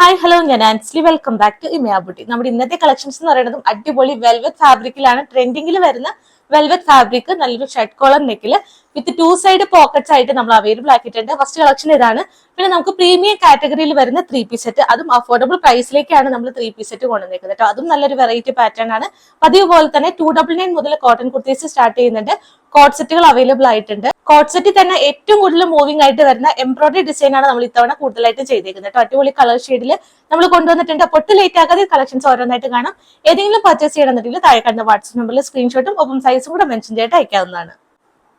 Hi hello ഞാൻ ആൻസ്ലി welcome back to ഇമയ buti. നമ്മുടെ ഇന്നത്തെ കളക്ഷൻസ് എന്ന് പറയുന്നത് അടിപൊളി വെൽവെറ്റ് ഫാബ്രിക്കിലാണ് ട്രെൻഡിങ്ങിൽ വരുന്ന വെൽവെറ്റ് ഫാബ്രിക് നല്ലൊരു ഷർട്ട് കോളർ നെക്കില് വിത്ത് 2 സൈഡ് പോക്കറ്റ്സ് ആയിട്ട് നമ്മൾ അവൈലബിൾ ആക്കിയിട്ടുണ്ട്. ഫസ്റ്റ് കളക്ഷൻ ഇതാണ്. പിന്നെ നമുക്ക് പ്രീമിയം കാറ്റഗറിയിൽ വരുന്ന 3 പീസ് സെറ്റ്, അതും അഫോർഡബിൾ പ്രൈസിലേക്കാണ് നമ്മൾ 3 പീസ് സെറ്റ് കൊണ്ടുവന്നിരിക്കുന്നത് കേട്ടോ. അതും നല്ലൊരു വെറൈറ്റി പാറ്റേൺ ആണ്. പതിവ് പോലെ തന്നെ 299 മുതൽ കോട്ടൺ കുർത്തീസ് സ്റ്റാർട്ട് ചെയ്യുന്നുണ്ട്. കോട്ട് സെറ്റുകൾ അവൈലബിൾ ആയിട്ടുണ്ട്. കോട്ട് സെറ്റിൽ തന്നെ ഏറ്റവും കൂടുതൽ മൂവിംഗ് ആയിട്ട് വരുന്ന എംബ്രോയിഡറി ഡിസൈൻ ആണ് നമ്മൾ ഇത്തവണ കൂടുതലായിട്ട് ചെയ്തേക്കുന്നത് കേട്ടോ. അടിപൊളി കളർ ഷെയ്ഡിൽ നമ്മൾ കൊണ്ടുവന്നിട്ടുണ്ട്. പൊട്ട് ലേറ്റ് ആകാതെ കളക്ഷൻസ് ഓരോന്നായിട്ട് കാണാം. ഏതെങ്കിലും പർച്ചേസ് ചെയ്യണമെന്നുണ്ടെങ്കിൽ താഴെ കാണുന്ന വാട്സ്ആപ്പ് നമ്പറിൽ സ്ക്രീൻഷോട്ടും ഒപ്പം സൈസും കൂടെ മെൻഷൻ ചെയ്തിട്ട് അയക്കാവുന്നതാണ്.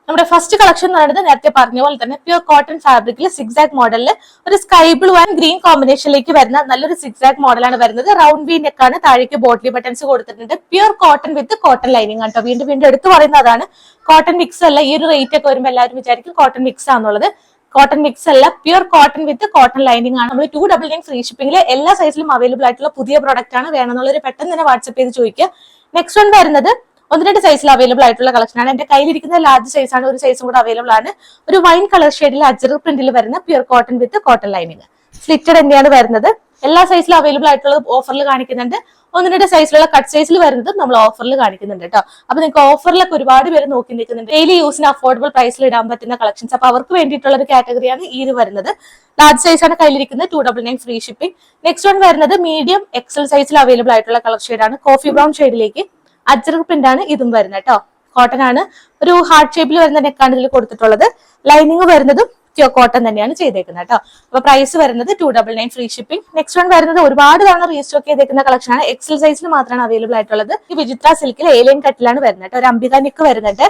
നമ്മുടെ ഫസ്റ്റ് കളക്ഷൻ എന്ന് പറയുന്നത് നേരത്തെ പറഞ്ഞ പോലെ തന്നെ പ്യൂർ കോട്ടൺ ഫാബ്രിക്കിൽ സിക്സാക് മോഡലിൽ ഒരു സ്കൈ ബ്ലൂ ആൻഡ് ഗ്രീൻ കോമ്പിനേഷനിലേക്ക് വരുന്ന നല്ലൊരു സിക്സാക് മോഡലാണ് വരുന്നത്. റൗണ്ട് വി നെക്കാണ്, താഴേക്ക് ബോട്ടിലി ബട്ടൺസ് കൊടുത്തിട്ടുണ്ട്. പ്യൂർ കോട്ടൺ വിത്ത് കോട്ടൺ ലൈനിങ് ആണ്. വീണ്ടും വീണ്ടും എടുത്തു പറയുന്നത് അതാണ്. കോട്ടൺ മിക്സ് അല്ല. ഈ ഒരു റേറ്റ് ഒക്കെ വരുമ്പോൾ എല്ലാവരും വിചാരിക്കും കോട്ടൺ മിക്സ് ആണെന്നുള്ളത്. കോട്ടൺ മിക്സ് അല്ല, പ്യൂർ കോട്ടൺ വിത്ത് കോട്ടൺ ലൈനിങ് ആണ്. നമ്മൾ 299 ഫ്രീ ഷിപ്പിംഗിൽ എല്ലാ സൈസിലും അവൈലബിൾ ആയിട്ടുള്ള പുതിയ പ്രോഡക്റ്റ് ആണ്. വേണമെന്നുള്ളൊരു പെട്ടെന്ന് തന്നെ വാട്സ്ആപ്പ് ചെയ്ത് ചോദിക്കുക. നെക്സ്റ്റ് വൺ വരുന്നത് 1-2 സൈസിൽ അവൈലബിൾ ആയിട്ടുള്ള കളക്ഷൻ ആണ്. എന്റെ കയ്യിലിരിക്കുന്ന ലാർജ് സൈസ് ആണ്. ഒരു സൈസും കൂടെ അവൈലബിൾ ആണ്. ഒരു വൈൻ കളർ ഷെയ്ഡിൽ അജറൽ പ്രിന്റിൽ വരുന്ന പ്യൂർ കോട്ടൺ വിത്ത് കോട്ടൺ ലൈനിങ്. സ്ലിറ്റഡ് തന്നെയാണ് വരുന്നത്. എല്ലാ സൈസിലും അവൈലബിൾ ആയിട്ടുള്ളത് ഓഫറിൽ കാണിക്കുന്നുണ്ട്. 1-2 സൈസിലുള്ള കട്ട് സൈസിൽ വരുന്നത് നമ്മൾ ഓഫറിൽ കാണിക്കുന്നുണ്ട് കേട്ടോ. അപ്പൊ നിങ്ങൾക്ക് ഓഫറിലൊക്കെ ഒരുപാട് പേര് നോക്കി നിൽക്കുന്നുണ്ട്. ഡെയിലി യൂസിന് അഫോർഡബിൾ പ്രൈസിൽ ഇടാൻ പറ്റുന്ന കളക്ഷൻസ്. അപ്പൊ അവർക്ക് വേണ്ടിയിട്ടുള്ള ഒരു കാറ്റഗറിയാണ് ഈ വരുന്നത്. ലാർജ് സൈസ് ആണ് കയ്യിലിരിക്കുന്നത്. 299 ഫ്രീ ഷിപ്പിംഗ്. നെക്സ്റ്റ് വൺ വരുന്നത് മീഡിയം എക്സൽ സൈസിൽ അവൈലബിൾ ആയിട്ടുള്ള കളർ ഷെയ്ഡാണ്. കോഫി ബ്രൗൺ ഷെയ്ഡിലേക്ക് അജറൽ പ്രിന്റ് ആണ് ഇതും വരുന്നത് കേട്ടോ. കോട്ടൺ ആണ്. ഒരു ഹാർട്ട് ഷേപ്പിൽ വരുന്ന നെക്കാണ് ഇതിൽ കൊടുത്തിട്ടുള്ളത്. ലൈനിങ് വരുന്നതും കോട്ടൺ തന്നെയാണ് ചെയ്തേക്കുന്നത് കേട്ടോ. അപ്പൊ പ്രൈസ് വരുന്നത് 299 ഫ്രീ ഷിപ്പിംഗ്. നെക്സ്റ്റ് വൺ വരുന്നത് ഒരുപാട് തവണ റീസ്റ്റോക്ക് ചെയ്തേക്കുന്ന കളക്ഷൻ ആണ്. എക്സൽ സൈസിൽ മാത്രമാണ് അവൈലബിൾ ആയിട്ടുള്ളത്. ഈ വിചിത്ര സിൽക്കിൽ ഏലിയൻ കട്ടിലാണ് വരുന്നത് കേട്ടോ. ഒരു അംബിക നെക്ക് വരുന്നുണ്ട്.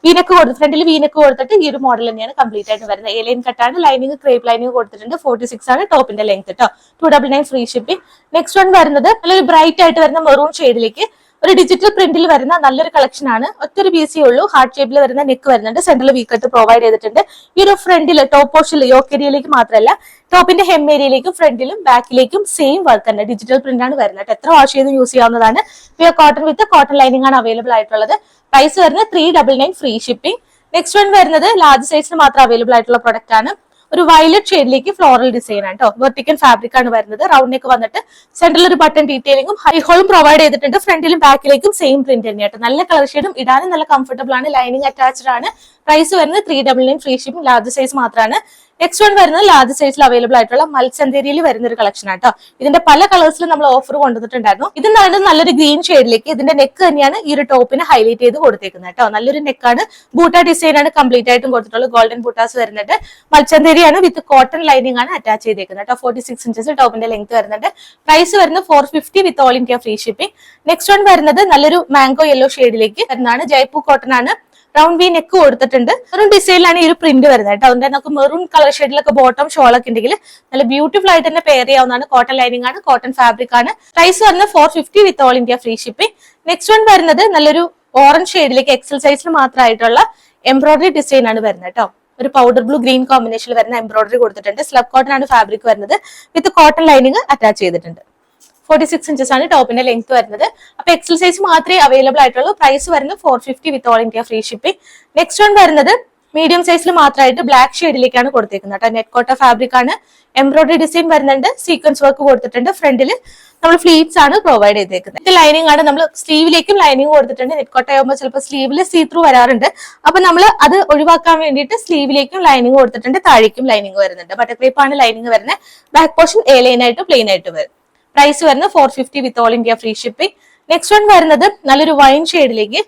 വീനക്ക് കൊടുത്ത് ഫ്രണ്ടിൽ വീനക്ക് കൊടുത്തിട്ട് ഈ ഒരു മോഡൽ തന്നെയാണ് കംപ്ലീറ്റ് ആയിട്ട് വരുന്നത്. ഏലിയൻ കട്ടാണ്. ലൈനിങ് ക്രേപ്പ് ലൈനിങ് കൊടുത്തിട്ടുണ്ട്. 46 ആണ് ടോപ്പിന്റെ ലെങ്ത് കേട്ടോ. 299 ഫ്രീ ഷിപ്പിംഗ്. നെക്സ്റ്റ് വൺ വരുന്നത് നല്ലൊരു ബ്രൈറ്റ് ആയിട്ട് വരുന്ന മെറൂൺ ഷെയ്ഡിലേക്ക് ഒരു ഡിജിറ്റൽ പ്രിന്റിൽ വരുന്ന നല്ലൊരു കളക്ഷൻ ആണ്. ഒറ്റൊരു പീസേ ഉള്ളൂ. ഹാർട്ട് ഷേപ്പിൽ വരുന്ന നെക്ക് വരുന്നുണ്ട്. സെന്ററിൽ വീക്കട്ട് പ്രൊവൈഡ് ചെയ്തിട്ടുണ്ട്. ഈ ഒരു ഫ്രണ്ടിൽ ടോപ്പ് പോർഷനിൽ യോക്ക് ഏരിയയിലേക്ക് മാത്രമല്ല ടോപ്പിന്റെ ഹെം ഏരിയയിലേക്കും ഫ്രണ്ടിലും ബാക്കിലേക്കും സെയിം വർക്ക് തന്നെ ഡിജിറ്റൽ പ്രിന്റ് ആണ് വരുന്നത്. എത്ര വാഷ് ചെയ്ത് യൂസ് ചെയ്യാവുന്നതാണ്. പ്യൂർ കോട്ടൺ വിത്ത് കോട്ടൺ ലൈനിങ് ആണ് അവൈലബിൾ ആയിട്ടുള്ളത്. പ്രൈസ് വരുന്നത് 399 ഫ്രീ ഷിപ്പിംഗ്. നെക്സ്റ്റ് വൺ വരുന്നത് ലാർജ് സൈസിന് മാത്രം അവൈലബിൾ ആയിട്ടുള്ള പ്രൊഡക്റ്റ് ആണ്. ഒരു വയലറ്റ് ഷെയ്ഡിലേക്ക് ഫ്ലോറൽ ഡിസൈൻ ആണ് കേട്ടോ. വെർട്ടിക്കൽ ഫാബ്രിക് ആണ് വരുന്നത്. റൗണ്ട് നെക്ക് വന്നിട്ട് സെന്ററിൽ ഒരു ബട്ടൺ ഡീറ്റെയിലിംഗും ഹൈ ഹോളും പ്രൊവൈഡ് ചെയ്തിട്ടുണ്ട്. ഫ്രണ്ടിലും ബാക്കിലേക്കും സെയിം പ്രിന്റ് തന്നെയായിട്ട്. നല്ല കളർ ഷെയ്ഡും ഇടാനും നല്ല കംഫർട്ടബിൾ ആണ്. ലൈനിങ് അറ്റാച്ച്ഡ് ആണ്. പ്രൈസ് വരുന്നത് 399 ഫ്രീ ഷിപ്പിംഗ്. ലാർജ് സൈസ് മാത്രമാണ്. നെക്സ്റ്റ് വൺ വരുന്നത് ലാർജ് സൈസിൽ അവൈലബിൾ ആയിട്ടുള്ള മൽച്ചന്തേരിയിൽ വരുന്ന ഒരു കളക്ഷൻ ആട്ടോ. ഇതിന്റെ പല കളേഴ്സിലും നമ്മൾ ഓഫർ കൊണ്ടുവന്നിട്ടുണ്ടായിരുന്നു. ഇത് നല്ലൊരു ഗ്രീൻ ഷെയ്ഡിലേക്ക് ഇതിന്റെ നെക്ക് തന്നെയാണ് ഈ ഒരു ടോപ്പിന് ഹൈലൈറ്റ് ചെയ്ത് കൊടുത്തേക്കുന്നത് കേട്ടോ. നല്ലൊരു നെക്കാണ്. ബൂട്ട ഡിസൈൻ ആണ് കംപ്ലീറ്റ് ആയിട്ടും കൊടുത്തിട്ടുള്ളത്. ഗോൾഡൻ ബൂട്ടാസ് വരുന്നുണ്ട്. മൽച്ചന്തേരിയാണ് വിത്ത് കോട്ടൺ ലൈനിങ് ആണ് അറ്റാച്ച് ചെയ്തേക്കുന്നത് കേട്ടോ. 46 ഇഞ്ചസ് ടോപ്പിന്റെ ലെങ്ത് വരുന്നുണ്ട്. പ്രൈസ് വരുന്നത് 450 വിത്ത് all India free shipping. Next one വരുന്നത് നല്ലൊരു മാംഗോ യെല്ലോ ഷെയ്ഡിലേക്ക് വരുന്നതാണ്. ജയ്പൂർ കോട്ടൺ ആണ്. റൗണ്ട് വി നെക്ക് കൊടുത്തിട്ടുണ്ട്. മെറൂൺ ഡിസൈനിലാണ് ഈ ഒരു പ്രിന്റ് വരുന്നത് കേട്ടോ. അതുകൊണ്ട് നമുക്ക് മെറൂൺ കളർ ഷെയ്ഡിലൊക്കെ ബോട്ടം ഷോളൊക്കെ ഉണ്ടെങ്കിൽ നല്ല ബ്യൂട്ടിഫുൾ ആയിട്ട് തന്നെ പെയർ ചെയ്യാവുന്നതാണ്. കോട്ടൺ ലൈനിങ് ആണ്. കോട്ടൺ ഫാബ്രിക് ആണ്. പ്രൈസ് വരുന്നത് 450 വിത്ത് all India free shipping. Next one വരുന്നത് നല്ലൊരു ഓറഞ്ച് ഷെയ്ഡിലേക്ക് എക്സൽ സൈസിൽ മാത്രമായിട്ടുള്ള എംബ്രോയിഡറി ഡിസൈൻ ആണ് വരുന്നത് കേട്ടോ. ഒരു പൗഡർ ബ്ലൂ ഗ്രീൻ കോമ്പിനേഷനിൽ വരുന്ന എംബ്രോയിഡറി കൊടുത്തിട്ടുണ്ട്. സ്ലബ് കോട്ടൺ ആണ് ഫാബ്രിക് വരുന്നത്. വിത്ത് കോട്ടൺ ലൈനിങ് അറ്റാച്ച് ചെയ്തിട്ടുണ്ട്. 46 ഇഞ്ചസ് ആണ് ടോപ്പിന്റെ ലെങ്ത് വരുന്നത്. അപ്പൊ എക്സൽ സൈസ് മാത്രമേ അവൈലബിൾ ആയിട്ടുള്ളൂ. പ്രൈസ് വരുന്നത് 450 വിത്ത് all India free shipping. Next one വരുന്നത് മീഡിയം സൈസിൽ മാത്രമായിട്ട് ബ്ലാക്ക് ഷെയ്ഡിലേക്കാണ് കൊടുത്തേക്കുന്നത് കേട്ടോ. നെറ്റ് കോട്ട ഫാബ്രിക് ആണ്. എംബ്രോയിഡറി ഡിസൈൻ വരുന്നുണ്ട്. സീക്വൻസ് വർക്ക് കൊടുത്തിട്ടുണ്ട്. ഫ്രണ്ടിൽ നമ്മൾ ഫ്ലീറ്റ്സ് ആണ് പ്രൊവൈഡ് ചെയ്തേക്കുന്നത്. ഇത് ലൈനിങ് ആണ്. നമ്മൾ സ്ലീവിലേക്കും ലൈനിങ് കൊടുത്തിട്ടുണ്ട്. നെറ്റ് കോട്ട ആകുമ്പോൾ ചിലപ്പോൾ സ്ലീവിൽ സീ ത്രൂ വരാറുണ്ട്. അപ്പൊ നമ്മൾ അത് ഒഴിവാക്കാൻ വേണ്ടിയിട്ട് സ്ലീവിലേക്കും ലൈനിങ് കൊടുത്തിട്ടുണ്ട്. താഴേക്കും ലൈനിങ് വരുന്നുണ്ട്. ബട്ടർ ക്രീപ്പ് ആണ് ലൈനിങ് വരുന്നത്. ബാക്ക് പോർഷൻ എ ലൈൻ ആയിട്ട് പ്ലെയിൻ ആയിട്ട് വരും. പ്രൈസ് വരുന്നത് 450 വിത്ത് all India free shipping. Next one വരുന്നത് നല്ലൊരു വൈൻ ഷെയ്ഡിലേക്ക്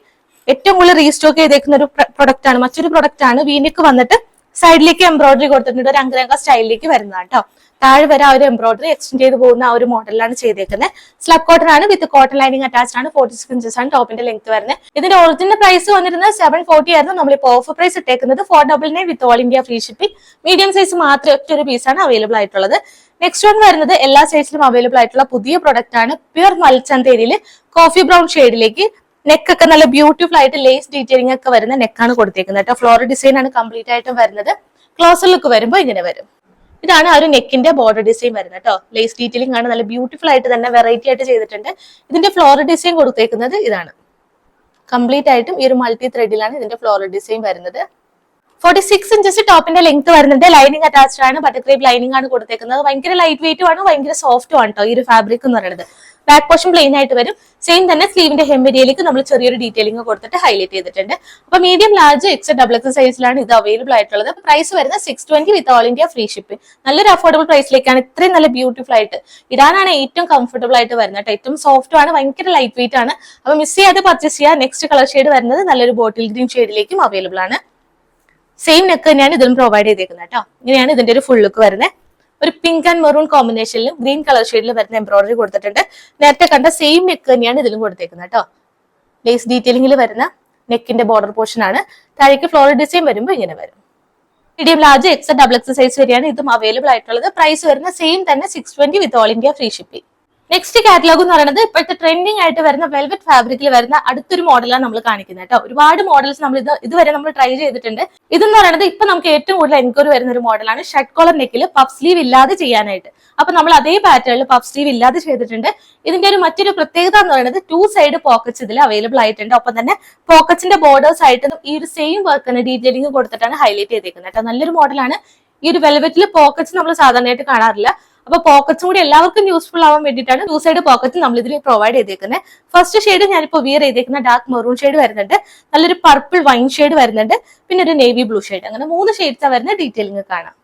ഏറ്റവും കൂടുതൽ റീസ്റ്റോക്ക് ചെയ്തേക്കുന്ന ഒരു പ്രൊഡക്റ്റ് ആണ്. മറ്റൊരു പ്രൊഡക്റ്റ് ആണ്. വീനക്ക് വന്നിട്ട് സൈഡിലേക്ക് എംബ്രോയിഡറി കൊടുത്തിട്ടുണ്ട്. ഒരു അങ്കരങ്ക സ്റ്റൈലിലേക്ക് വരുന്നതാണ് കേട്ടോ. താഴെ വരെ ആ ഒരു എംബ്രോയിഡറി എക്സ്റ്റെൻഡ് ചെയ്ത് പോകുന്ന ആ ഒരു മോഡലാണ് ചെയ്തേക്കുന്നത്. സ്ലബ് കോട്ടൺ ആണ്. വിത്ത് കോട്ടൺ ലൈനിങ് അറ്റാച്ച്ഡ് ആണ്. 46 ഇഞ്ചസ് ആണ് ടോപ്പിന്റെ ലെങ്ത് വരുന്നത്. ഇതിന്റെ ഒറിജിനൽ പ്രൈസ് വന്നിരുന്നത് 740 ആയിരുന്നു. നമ്മളിപ്പോൾ ഓഫർ പ്രൈസ് ഇട്ടേക്കുന്നത് 499 വിത്ത് all India free shipping. Medium size മാത്രമേ ഒറ്റൊരു പീസാണ് അവൈലബിൾ ആയിട്ടുള്ളത്. നെക്സ്റ്റ് വൺ വരുന്നത് എല്ലാ സൈസിലും അവൈലബിൾ ആയിട്ടുള്ള പുതിയ പ്രൊഡക്റ്റ് ആണ്. പ്യൂർ മൽച്ചന്തേരിയിൽ കോഫി ബ്രൗൺ ഷെയ്ഡിലേക്ക് നെക്കൊക്കെ നല്ല ബ്യൂട്ടിഫുൾ ആയിട്ട് ലേസ് ഡീറ്റെയിലിംഗ് ഒക്കെ വരുന്ന നെക്കാണ് കൊടുത്തേക്കുന്നത് കേട്ടോ. ഫ്ലോറൽ ഡിസൈൻ ആണ് കംപ്ലീറ്റ് ആയിട്ടും വരുന്നത്. ക്ലോസർ ലുക്ക് വരുമ്പോൾ ഇങ്ങനെ വരും. ഇതാണ് ആ ഒരു നെക്കിന്റെ ബോർഡർ ഡിസൈൻ വരുന്നത് കേട്ടോ. ലേസ് ഡീറ്റെയിലിംഗ് ആണ്. നല്ല ബ്യൂട്ടിഫുൾ ആയിട്ട് തന്നെ വെറൈറ്റി ആയിട്ട് ചെയ്തിട്ടുണ്ട്. ഇതിന്റെ ഫ്ലോറൽ ഡിസൈൻ കൊടുത്തേക്കുന്നത് ഇതാണ്. കംപ്ലീറ്റ് ആയിട്ടും ഈ ഒരു മൾട്ടി ത്രെഡിലാണ് ഇതിന്റെ ഫ്ലോറൽ ഡിസൈൻ വരുന്നത്. 46 ഇഞ്ചസ് ടോപ്പിന്റെ ലെങ്ത് വരുന്നുണ്ട്. ലൈനിങ് അറ്റാച്ച്ഡ് ആണ്, ബട്ടർ ക്രേപ്പ് ലൈനിങ് ആണ് കൊടുത്തേക്കുന്നത്. ഭയങ്കര ലൈറ്റ് വെയിറ്റും ആണ്, ഭയങ്കര സോഫ്റ്റും ആണ് കേട്ടോ ഈ ഒരു ഫാബ്രിക് എന്ന് പറയുന്നത്. ബാക്ക് പോർഷൻ പ്ലെയിൻ ആയിട്ട് വരും. സെയിം തന്നെ സ്ലീവിന്റെ ഹെമ്മേരിയയിലേക്ക് നമ്മൾ ചെറിയൊരു ഡീറ്റെയിലിംഗ് കൊടുത്തിട്ട് ഹൈലൈറ്റ് ചെയ്തിട്ടുണ്ട്. അപ്പൊ മീഡിയം, ലാർജ്, XXL സൈസിലാണ് ഇത് അവൈലബിൾ ആയിട്ടുള്ളത്. പ്രൈസ് വരുന്നത് 620 വിത്ത് ഓൾ ഇന്ത്യ ഫ്രീ ഷിപ്പിംഗ്. നല്ലൊരു അഫോർഡബിൾ പ്രൈസിലേക്കാണ് ഇത്രയും നല്ല ബ്യൂട്ടിഫുൾ ആയിട്ട് ഇടാനാണ് ഏറ്റവും കംഫർട്ടബിൾ ആയിട്ട് വരുന്നത്. ഏറ്റവും സോഫ്റ്റും ആണ്, ഭയങ്കര ലൈറ്റ് വെയിറ്റ് ആണ്. അപ്പൊ മിസ് ചെയ്യാതെ പർച്ചേസ് ചെയ്യുക. നെക്സ്റ്റ് കളർ ഷെയ്ഡ് വരുന്നത് നല്ലൊരു ബോട്ടിൽ ഗ്രീൻ ഷെയ്ഡിലേക്കും അവൈലബിൾ ആണ്. സെയിം നെക്ക് തന്നെയാണ് ഇതിലും പ്രൊവൈഡ് ചെയ്തേക്കുന്നത് കേട്ടോ. ഇങ്ങനെയാണ് ഇതിന്റെ ഒരു ഫുൾ ലുക്ക് വരുന്നത്. ഒരു പിങ്ക് ആൻഡ് മെറൂൺ കോമ്പിനേഷനിലും ഗ്രീൻ കളർ ഷെയ്ഡിൽ വരുന്ന എംബ്രോയിഡറി കൊടുത്തിട്ടുണ്ട്. നേരത്തെ കണ്ട സെയിം നെക്ക് തന്നെയാണ് ഇതിലും കൊടുത്തേക്കുന്നത് കേട്ടോ. ലേസ് ഡീറ്റെയിലിംഗിൽ വരുന്ന നെക്കിന്റെ ബോർഡർ പോർഷൻ ആണ്. താഴേക്ക് ഫ്ലോറൽ ഡിസൈൻ വരുമ്പോൾ ഇങ്ങനെ വരും. മീഡിയം, ലാർജ്, XXL സൈസ് വരെയാണ് ഇതും അവൈലബിൾ ആയിട്ടുള്ളത്. പ്രൈസ് വരുന്ന സെയിം തന്നെ 620 വിത്ത് all India free shipping. Next catalogue എന്ന് പറയുന്നത് ഇപ്പോഴത്തെ ട്രെൻഡിങ് ആയിട്ട് വരുന്ന വെൽവെറ്റ് ഫാബ്രിക്കിൽ വരുന്ന അടുത്തൊരു മോഡലാണ് നമ്മൾ കാണിക്കുന്നത് കേട്ടോ. ഒരുപാട് മോഡൽസ് നമ്മൾ ഇതുവരെ നമ്മൾ ട്രൈ ചെയ്തിട്ടുണ്ട്. ഇതെന്ന് പറയുന്നത് ഇപ്പൊ നമുക്ക് ഏറ്റവും കൂടുതൽ എൻക്വയറി വരുന്ന ഒരു മോഡലാണ്. ഷർട്ട് കോളർ നെക്കിൽ പഫ് സ്ലീവ് ഇല്ലാതെ ചെയ്യാനായിട്ട്. അപ്പൊ നമ്മൾ അതേ പാറ്റേണിൽ പഫ് സ്ലീവ് ഇല്ലാതെ ചെയ്തിട്ടുണ്ട്. ഇതിന്റെ ഒരു മറ്റൊരു പ്രത്യേകത എന്ന് പറയുന്നത് 2 സൈഡ് പോക്കറ്റ്സ് ഇതിൽ അവൈലബിൾ ആയിട്ടുണ്ട്. ഒപ്പം തന്നെ പോക്കറ്റ്സിന്റെ ബോർഡേഴ്സ് ആയിട്ട് ഈ ഒരു സെയിം വർക്കിന് ഡീറ്റെയിലിംഗ് കൊടുത്തിട്ടാണ് ഹൈലൈറ്റ് ചെയ്തേക്കുന്നത് കേട്ടോ. നല്ലൊരു മോഡലാണ്. ഈ ഒരു വെൽവെറ്റിൽ പോക്കറ്റ്സ് നമ്മൾ സാധാരണയായിട്ട് കാണാറില്ല. അപ്പൊ പോക്കറ്റ്സും കൂടി എല്ലാവർക്കും യൂസ്ഫുൾ ആവാൻ വേണ്ടിയിട്ടാണ് 2 സൈഡ് പോക്കറ്റ് നമ്മൾ ഇതിൽ പ്രൊവൈഡ് ചെയ്തേക്കുന്നത്. ഫസ്റ്റ് ഷെയ്ഡ് ഞാനിപ്പോ വിയർ ചെയ്തേക്കുന്ന ഡാർക്ക് മെറൂൺ ഷെയ്ഡ് വരുന്നുണ്ട്. നല്ലൊരു പർപ്പിൾ വൈൻ ഷെയ്ഡ് വരുന്നുണ്ട്. പിന്നെ ഒരു നേവി ബ്ലൂ ഷെയ്ഡ്. അങ്ങനെ 3 ഷെയ്ഡ്സ് വരുന്ന ഡീറ്റെയിലിംഗ് കാണാം.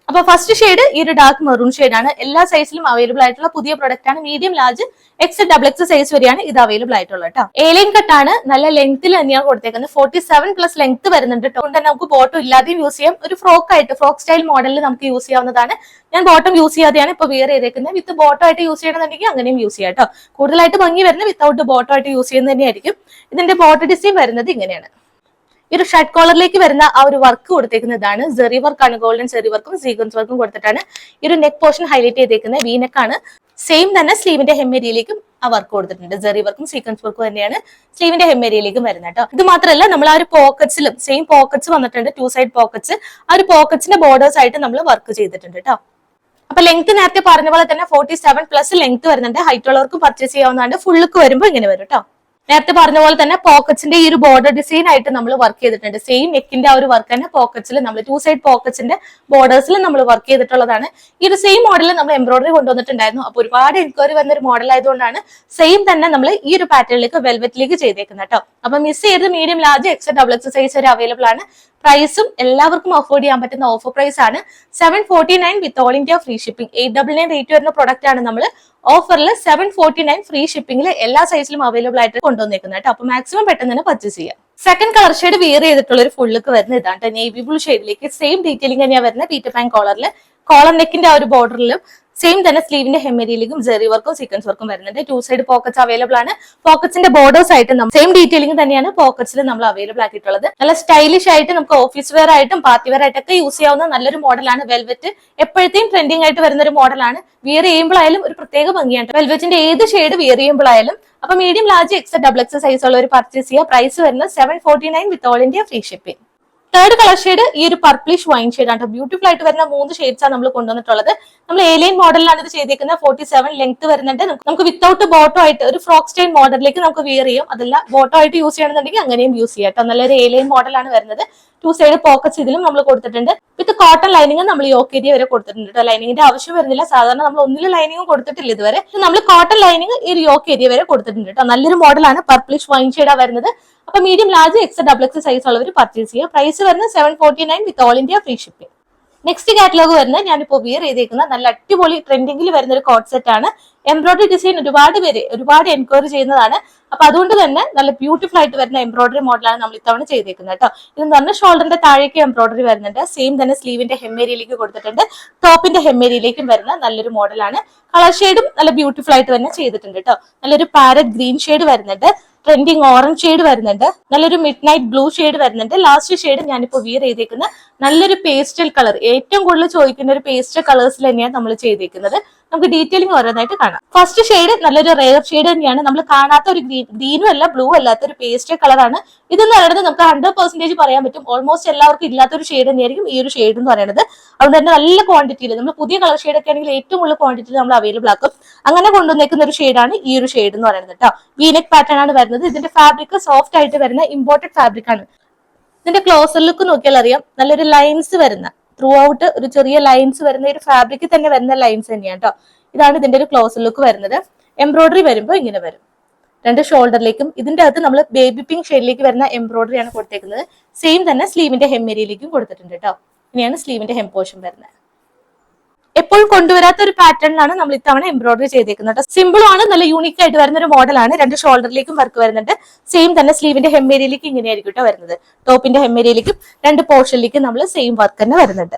അപ്പൊ ഫസ്റ്റ് ഷെയ്ഡ് ഈ ഒരു ഡാർക്ക് മെറൂൺ ഷെയ്ഡ് ആണ്. എല്ലാ സൈസിലും അവൈലബിൾ ആയിട്ടുള്ള പുതിയ പ്രൊഡക്റ്റ് ആണ്. മീഡിയം, ലാർജ്, XXL സൈസ് വരെയാണ് ഇത് അവൈലബിൾ ആയിട്ടുള്ളത് കേട്ടോ. എലൈൻ കട്ടാണ്. നല്ല ലെങ്ത്തിൽ തന്നെയാണ് കൊടുത്തേക്കുന്നത്. 47+ ലെങ്ത് വരുന്നുണ്ട്. അതുകൊണ്ട് തന്നെ നമുക്ക് ബോട്ടം ഇല്ലാതെയും യൂസ് ചെയ്യാം. ഒരു ഫ്രോക്ക് സ്റ്റൈൽ മോഡലിൽ നമുക്ക് യൂസ് ചെയ്യാവുന്നതാണ്. ഞാൻ ബോട്ടം യൂസ് ചെയ്യാതെയാണ് ഇപ്പൊ വിയർ ചെയ്തേക്കുന്നത്. വിത്ത് ബോട്ടം ആയിട്ട് യൂസ് ചെയ്യണമെന്നുണ്ടെങ്കിൽ അങ്ങനെയും യൂസ് ചെയ്യാം കേട്ടോ. കൂടുതലായിട്ട് ഭംഗി വരുന്നത് വിത്തൗട്ട് ബോട്ടം ആയിട്ട് യൂസ് ചെയ്യുന്നത് തന്നെയായിരിക്കും. ഇതിന്റെ ബോട്ടം ഡിസൈൻ വരുന്നത് ഇങ്ങനെയാണ്. ഈ ഒരു ഷർട്ട് കോളറിലേക്ക് വരുന്ന ആ ഒരു വർക്ക് കൊടുത്തേക്കുന്നതാണ്. സെറി വർക്കാണ്. ഗോൾഡൻ സെറി വർക്കും സീക്വൻസ് വർക്കും കൊടുത്തിട്ടാണ് ഈ ഒരു നെക്ക് പോർഷൻ ഹൈലൈറ്റ് ചെയ്തേക്കുന്നത്. വി നെക്ക് ആണ്. സെയിം തന്നെ സ്ലീവിന്റെ ഹെമ്മേരിയയിലേക്കും ആ വർക്ക് കൊടുത്തിട്ടുണ്ട്. സെറി വർക്കും സീക്വൻസ് വർക്കും തന്നെയാണ് സ്ലീവിന്റെ ഹെമ്മേരിയയിലേക്കും വരുന്നത് കേട്ടോ. ഇത് മാത്രമല്ല നമ്മൾ ആ ഒരു പോക്കറ്റ്സിലും സെയിം പോക്കറ്റ്സ് വന്നിട്ടുണ്ട്. 2 സൈഡ് പോക്കറ്റ്സ്. ആ ഒരു പോക്കറ്റ്സിന്റെ ബോർഡേഴ്സ് ആയിട്ട് നമ്മൾ വർക്ക് ചെയ്തിട്ടുണ്ട് കേട്ടോ. അപ്പൊ ലെങ്ത് നേരത്തെ പറഞ്ഞ പോലെ തന്നെ 47+ ലെങ്ത് വരുന്നുണ്ട്. ഹൈറ്റ് ഉള്ളവർക്കും പർച്ചേസ് ചെയ്യാവുന്നതാണ്. ഫുൾ ലുക്ക് വരുമ്പോൾ ഇങ്ങനെ വരും കേട്ടോ. നേരത്തെ പറഞ്ഞ പോലെ തന്നെ പോക്കറ്റ്സിന്റെ ഈ ഒരു ബോർഡർ ഡിസൈൻ ആയിട്ട് നമ്മൾ വർക്ക് ചെയ്തിട്ടുണ്ട്. സെയിം നെക്കിന്റെ ആ ഒരു വർക്ക് തന്നെ പോക്കറ്റ്സിൽ നമ്മൾ 2 സൈഡ് പോക്കറ്റ്സിന്റെ ബോർഡേഴ്സിൽ നമ്മൾ വർക്ക് ചെയ്തിട്ടുള്ളതാണ്. ഈ ഒരു സെയിം മോഡലിൽ നമ്മൾ എംബ്രോയിഡറി കൊണ്ടുവന്നിട്ടുണ്ടായിരുന്നു. അപ്പൊ ഒരുപാട് എൻക്വയറി വന്ന ഒരു മോഡൽ ആയതുകൊണ്ടാണ് സെയിം തന്നെ നമ്മൾ ഈ ഒരു പാറ്റേണിലേക്ക് വെൽവെറ്റിലേക്ക് ചെയ്തേക്കുന്നത് കേട്ടോ. അപ്പൊ മിസ് ചെയ്ത് മീഡിയം, ലാർജ്, XXL സൈസ് വരെ അവൈലബിൾ ആണ്. പ്രൈസും എല്ലാവർക്കും അഫോർഡ് ചെയ്യാൻ പറ്റുന്ന ഓഫർ പ്രൈസ് ആണ്. 749 with all India free shipping. 899 rate വരുന്ന പ്രൊഡക്റ്റ് ആണ് നമ്മൾ ഓഫറിൽ 749 ഫ്രീ ഷിപ്പിംഗിൽ എല്ലാ സൈസിലും അവൈലബിൾ ആയിട്ട് കൊണ്ടുവന്നേക്കുന്നത് കേട്ടോ. അപ്പൊ മാക്സിമം പെട്ടെന്ന് തന്നെ പർച്ചേസ് ചെയ്യാം. സെക്കൻഡ് കളർ ഷെയ്ഡ് വിയർ ചെയ്തിട്ടുള്ള ഒരു ഫുൾ ലുക്ക് വരുന്നത് ഇതാണ്. നേവി ബ്ലൂ ഷെയ്ഡിലേക്ക് സെയിം ഡീറ്റെയിലിംഗ് തന്നെയാണ് വരുന്നത്. പീറ്റർ പാൻ കോളറിൽ കോളർ നെക്കിന്റെ ആ ഒരു ബോർഡറിലും സെയിം തന്നെ സ്ലീവിന്റെ ഹെമ്മേരിയയിലേക്കും സെറി വർക്കും സീക്വൻസ് വർക്കും വരുന്നുണ്ട്. 2 സൈഡ് പോക്കറ്റ്സ് അവൈലബിൾ ആണ്. പോക്കറ്റ്സിന്റെ ബോർഡേഴ്സ് ആയിട്ട് സെയിം ഡീറ്റെയിലിംഗ് തന്നെയാണ് പോക്കറ്റ്സിൽ നമ്മൾ അവൈലബിൾ ആക്കിയിട്ടുള്ളത്. നല്ല സ്റ്റൈലിഷ് ആയിട്ട് നമുക്ക് ഓഫീസ് വെയർ ആയിട്ടും പാർട്ടി വെയർ ആയിട്ടൊക്കെ യൂസ് ചെയ്യാവുന്ന നല്ലൊരു മോഡലാണ്. വെൽവെറ്റ് എപ്പോഴത്തെയും ട്രെൻഡിങ് ആയിട്ട് വരുന്ന ഒരു മോഡലാണ്. വിയർ ചെയ്യുമ്പോഴായാലും ഒരു പ്രത്യേക ഭംഗിയാണ്. വെൽവെറ്റിന്റെ ഏത് ഷെയ്ഡ് വിയർ ചെയ്യുമ്പോഴായാലും. അപ്പൊ മീഡിയം, ലാർജ്, XXL സൈസ് ഉള്ളവർ പർച്ചേസ് ചെയ്യുക. പ്രൈസ് വരുന്നത് 749 with all India free shipping. Third colour shade ഈ ഒരു പർപ്പിളിഷ് വൈൻ ഷെയ്ഡ് ആണ്. ബ്യൂട്ടിഫുൾ ആയിട്ട് വരുന്ന 3 ഷെയ്ഡ്സ് ആണ് നമ്മൾ കൊണ്ടുവന്നിട്ടുള്ളത്. നമ്മൾ എലൈൻ മോഡലിലാണ് ഇത് ചെയ്തേക്കുന്നത്. 47 ലെങ്ത് വരുന്നുണ്ട്. നമുക്ക് വിത്തൗട്ട് ബോട്ടോ ആയിട്ട് ഒരു ഫ്രോക്ക് സ്റ്റൈൽ മോഡലിലേക്ക് നമുക്ക് വിയർ ചെയ്യും. അതല്ല ബോട്ടോ ആയിട്ട് യൂസ് ചെയ്യണമെന്നുണ്ടെങ്കിൽ അങ്ങനെയും യൂസ് ചെയ്യാം കേട്ടോ. നല്ലൊരു എലൈൻ മോഡലാണ് വരുന്നത്. 2 സൈഡ് പോക്കറ്റ്സ് ഇതിലും നമ്മൾ കൊടുത്തിട്ടുണ്ട്. വിത്ത് കോട്ടൺ ലൈനിങ് നമ്മൾ യോക്ക് ഏരിയ വരെ കൊടുത്തിട്ടുണ്ട് കേട്ടോ. ലൈനിങ്ങിന്റെ ആവശ്യം വരുന്നില്ല. സാധാരണ നമ്മൾ ഒന്നിലും ലൈനിങ് കൊടുത്തിട്ടില്ല ഇതുവരെ. നമ്മൾ കോട്ടൺ ലൈനിങ് ഈ ഒരു യോക്ക് ഏരിയ വരെ കൊടുത്തിട്ടുണ്ട് കേട്ടോ. നല്ലൊരു മോഡലാണ്. പർപ്പിളിഷ് വൈൻ ഷെയ്ഡാണ് വരുന്നത്. അപ്പൊ മീഡിയം, ലാർജ്, XXL സൈസ് ഉള്ളവർ പർച്ചേസ് ചെയ്യുക. പ്രൈസ് വരുന്നത് 749 with all India free shipping. Next catalogue വരുന്നത് ഞാനിപ്പോ വിയർ ചെയ്തേക്കുന്ന നല്ല അടിപൊളി ട്രെൻഡിംഗിൽ വരുന്ന ഒരു കോട്ട് സെറ്റ് ആണ്. എംബ്രോയിഡറി ഡിസൈൻ ഒരുപാട് എൻക്വയറി ചെയ്യുന്നതാണ്. അപ്പൊ അതുകൊണ്ട് തന്നെ നല്ല ബ്യൂട്ടിഫുൾ ആയിട്ട് വരുന്ന എംബ്രോയിഡറി മോഡലാണ് നമ്മൾ ഇത്തവണ ചെയ്തേക്കുന്നത് കേട്ടോ. ഇത് പറഞ്ഞ ഷോൾഡറിന്റെ താഴേക്ക് എംബ്രോയിഡറി വരുന്നുണ്ട്. സെയിം തന്നെ സ്ലീവിന്റെ ഹെമ്മേരിയയിലേക്ക് കൊടുത്തിട്ടുണ്ട്. ടോപ്പിന്റെ ഹെമ്മേരിയയിലേക്കും വരുന്ന നല്ലൊരു മോഡലാണ്. കളർ ഷെയ്ഡും നല്ല ബ്യൂട്ടിഫുൾ ആയിട്ട് തന്നെ ചെയ്തിട്ടുണ്ട് കേട്ടോ. നല്ലൊരു പാരറ്റ് ഗ്രീൻ ഷെയ്ഡ് വരുന്നുണ്ട്. ട്രെൻഡിങ് ഓറഞ്ച് ഷെയ്ഡ് വരുന്നുണ്ട്. നല്ലൊരു മിഡ് നൈറ്റ് ബ്ലൂ ഷെയ്ഡ് വരുന്നുണ്ട്. ലാസ്റ്റ് ഷെയ്ഡ് ഞാനിപ്പോ വിയർ ചെയ്തേക്കുന്ന നല്ലൊരു പേസ്റ്റൽ കളർ. ഏറ്റവും കൂടുതൽ ചോദിക്കുന്ന ഒരു പേസ്റ്റൽ കളേഴ്സിൽ തന്നെയാണ് നമ്മൾ ചെയ്തേക്കുന്നത്. നമുക്ക് ഡീറ്റെയിലിംഗ് ഓരോന്നായിട്ട് കാണാം. ഫസ്റ്റ് ഷെയ്ഡ് നല്ലൊരു റെയർ ഷെയ്ഡ് തന്നെയാണ്. നമ്മൾ കാണാത്ത ഒരു ഗ്രീനും അല്ല ബ്ലൂ അല്ലാത്ത ഒരു പേസ്റ്റൽ കളറാണ്. ഇതെന്ന് പറയുന്നത് നമുക്ക് 100% പറയാൻ പറ്റും ഓൾമോസ്റ്റ് എല്ലാവർക്കും ഇല്ലാത്തൊരു ഷെയ്ഡ് തന്നെയായിരിക്കും ഈ ഒരു ഷെയ്ഡ് എന്ന് പറയുന്നത്. അതുകൊണ്ട് തന്നെ നല്ല ക്വാണ്ടിറ്റിയിൽ നമ്മൾ പുതിയ കളർ ഷെയ്ഡ് ഒക്കെ ആണെങ്കിൽ ഏറ്റവും കൂടുതൽ ക്വാണ്ടിറ്റിയിൽ നമ്മൾ അവൈലബിൾ ആക്കും. അങ്ങനെ കൊണ്ടുവന്നേക്കുന്ന ഒരു ഷെയ്ഡാണ് ഈ ഒരു ഷെയ്ഡ് എന്ന് പറയുന്നത് കേട്ടോ. വീനെക്ക് പാറ്റേൺ ആണ് വരുന്നത്. ഇതിന്റെ ഫാബ്രിക് സോഫ്റ്റ് ആയിട്ട് വരുന്ന ഇമ്പോർട്ടഡ് ഫാബ്രിക് ആണ്. ഇതിന്റെ ക്ലോസർ ലുക്ക് നോക്കിയാൽ അറിയാം, നല്ലൊരു ലൈൻസ് വരുന്ന ത്രൂ ഔട്ട് ഒരു ചെറിയ ലൈൻസ് വരുന്ന ഒരു ഫാബ്രിക്കിൽ തന്നെ വരുന്ന ലൈൻസ് തന്നെയാണ് കേട്ടോ. ഇതാണ് ഇതിന്റെ ഒരു ക്ലോസർ ലുക്ക് വരുന്നത്. എംബ്രോയിഡറി വരുമ്പോൾ ഇങ്ങനെ വരും. രണ്ട് ഷോൾഡറിലേക്കും ഇതിന്റെ അകത്ത് നമ്മൾ ബേബി പിങ്ക് ഷെയ്ഡിലേക്ക് വരുന്ന എംബ്രോയിഡറി ആണ് കൊടുത്തേക്കുന്നത്. സെയിം തന്നെ സ്ലീവിന്റെ ഹെം ഏരിയയിലേക്കും കൊടുത്തിട്ടുണ്ട് കേട്ടോ. ഇനിയാണ് സ്ലീവിന്റെ ഹെം പോർഷൻ വരുന്നത്. എപ്പോഴും കൊണ്ടുവരാത്ത ഒരു പാറ്റേണിലാണ് നമ്മൾ ഇത്തവണ എംബ്രോയിഡറി ചെയ്തേക്കുന്നത്. സിമ്പിളും ആണ്, നല്ല യൂണിക് ആയിട്ട് വരുന്ന ഒരു മോഡലാണ്. രണ്ട് ഷോൾഡറിലേക്കും വർക്ക് വരുന്നുണ്ട്. സെയിം തന്നെ സ്ലീവിന്റെ ഹെം ഏരിയയിലേക്ക് ഇങ്ങനെയായിരിക്കും കേട്ടോ വരുന്നത്. ടോപ്പിന്റെ ഹെം ഏരിയയിലേക്കും രണ്ട് പോർഷനിലേക്കും നമ്മൾ സെയിം വർക്ക് തന്നെ വരുന്നുണ്ട്.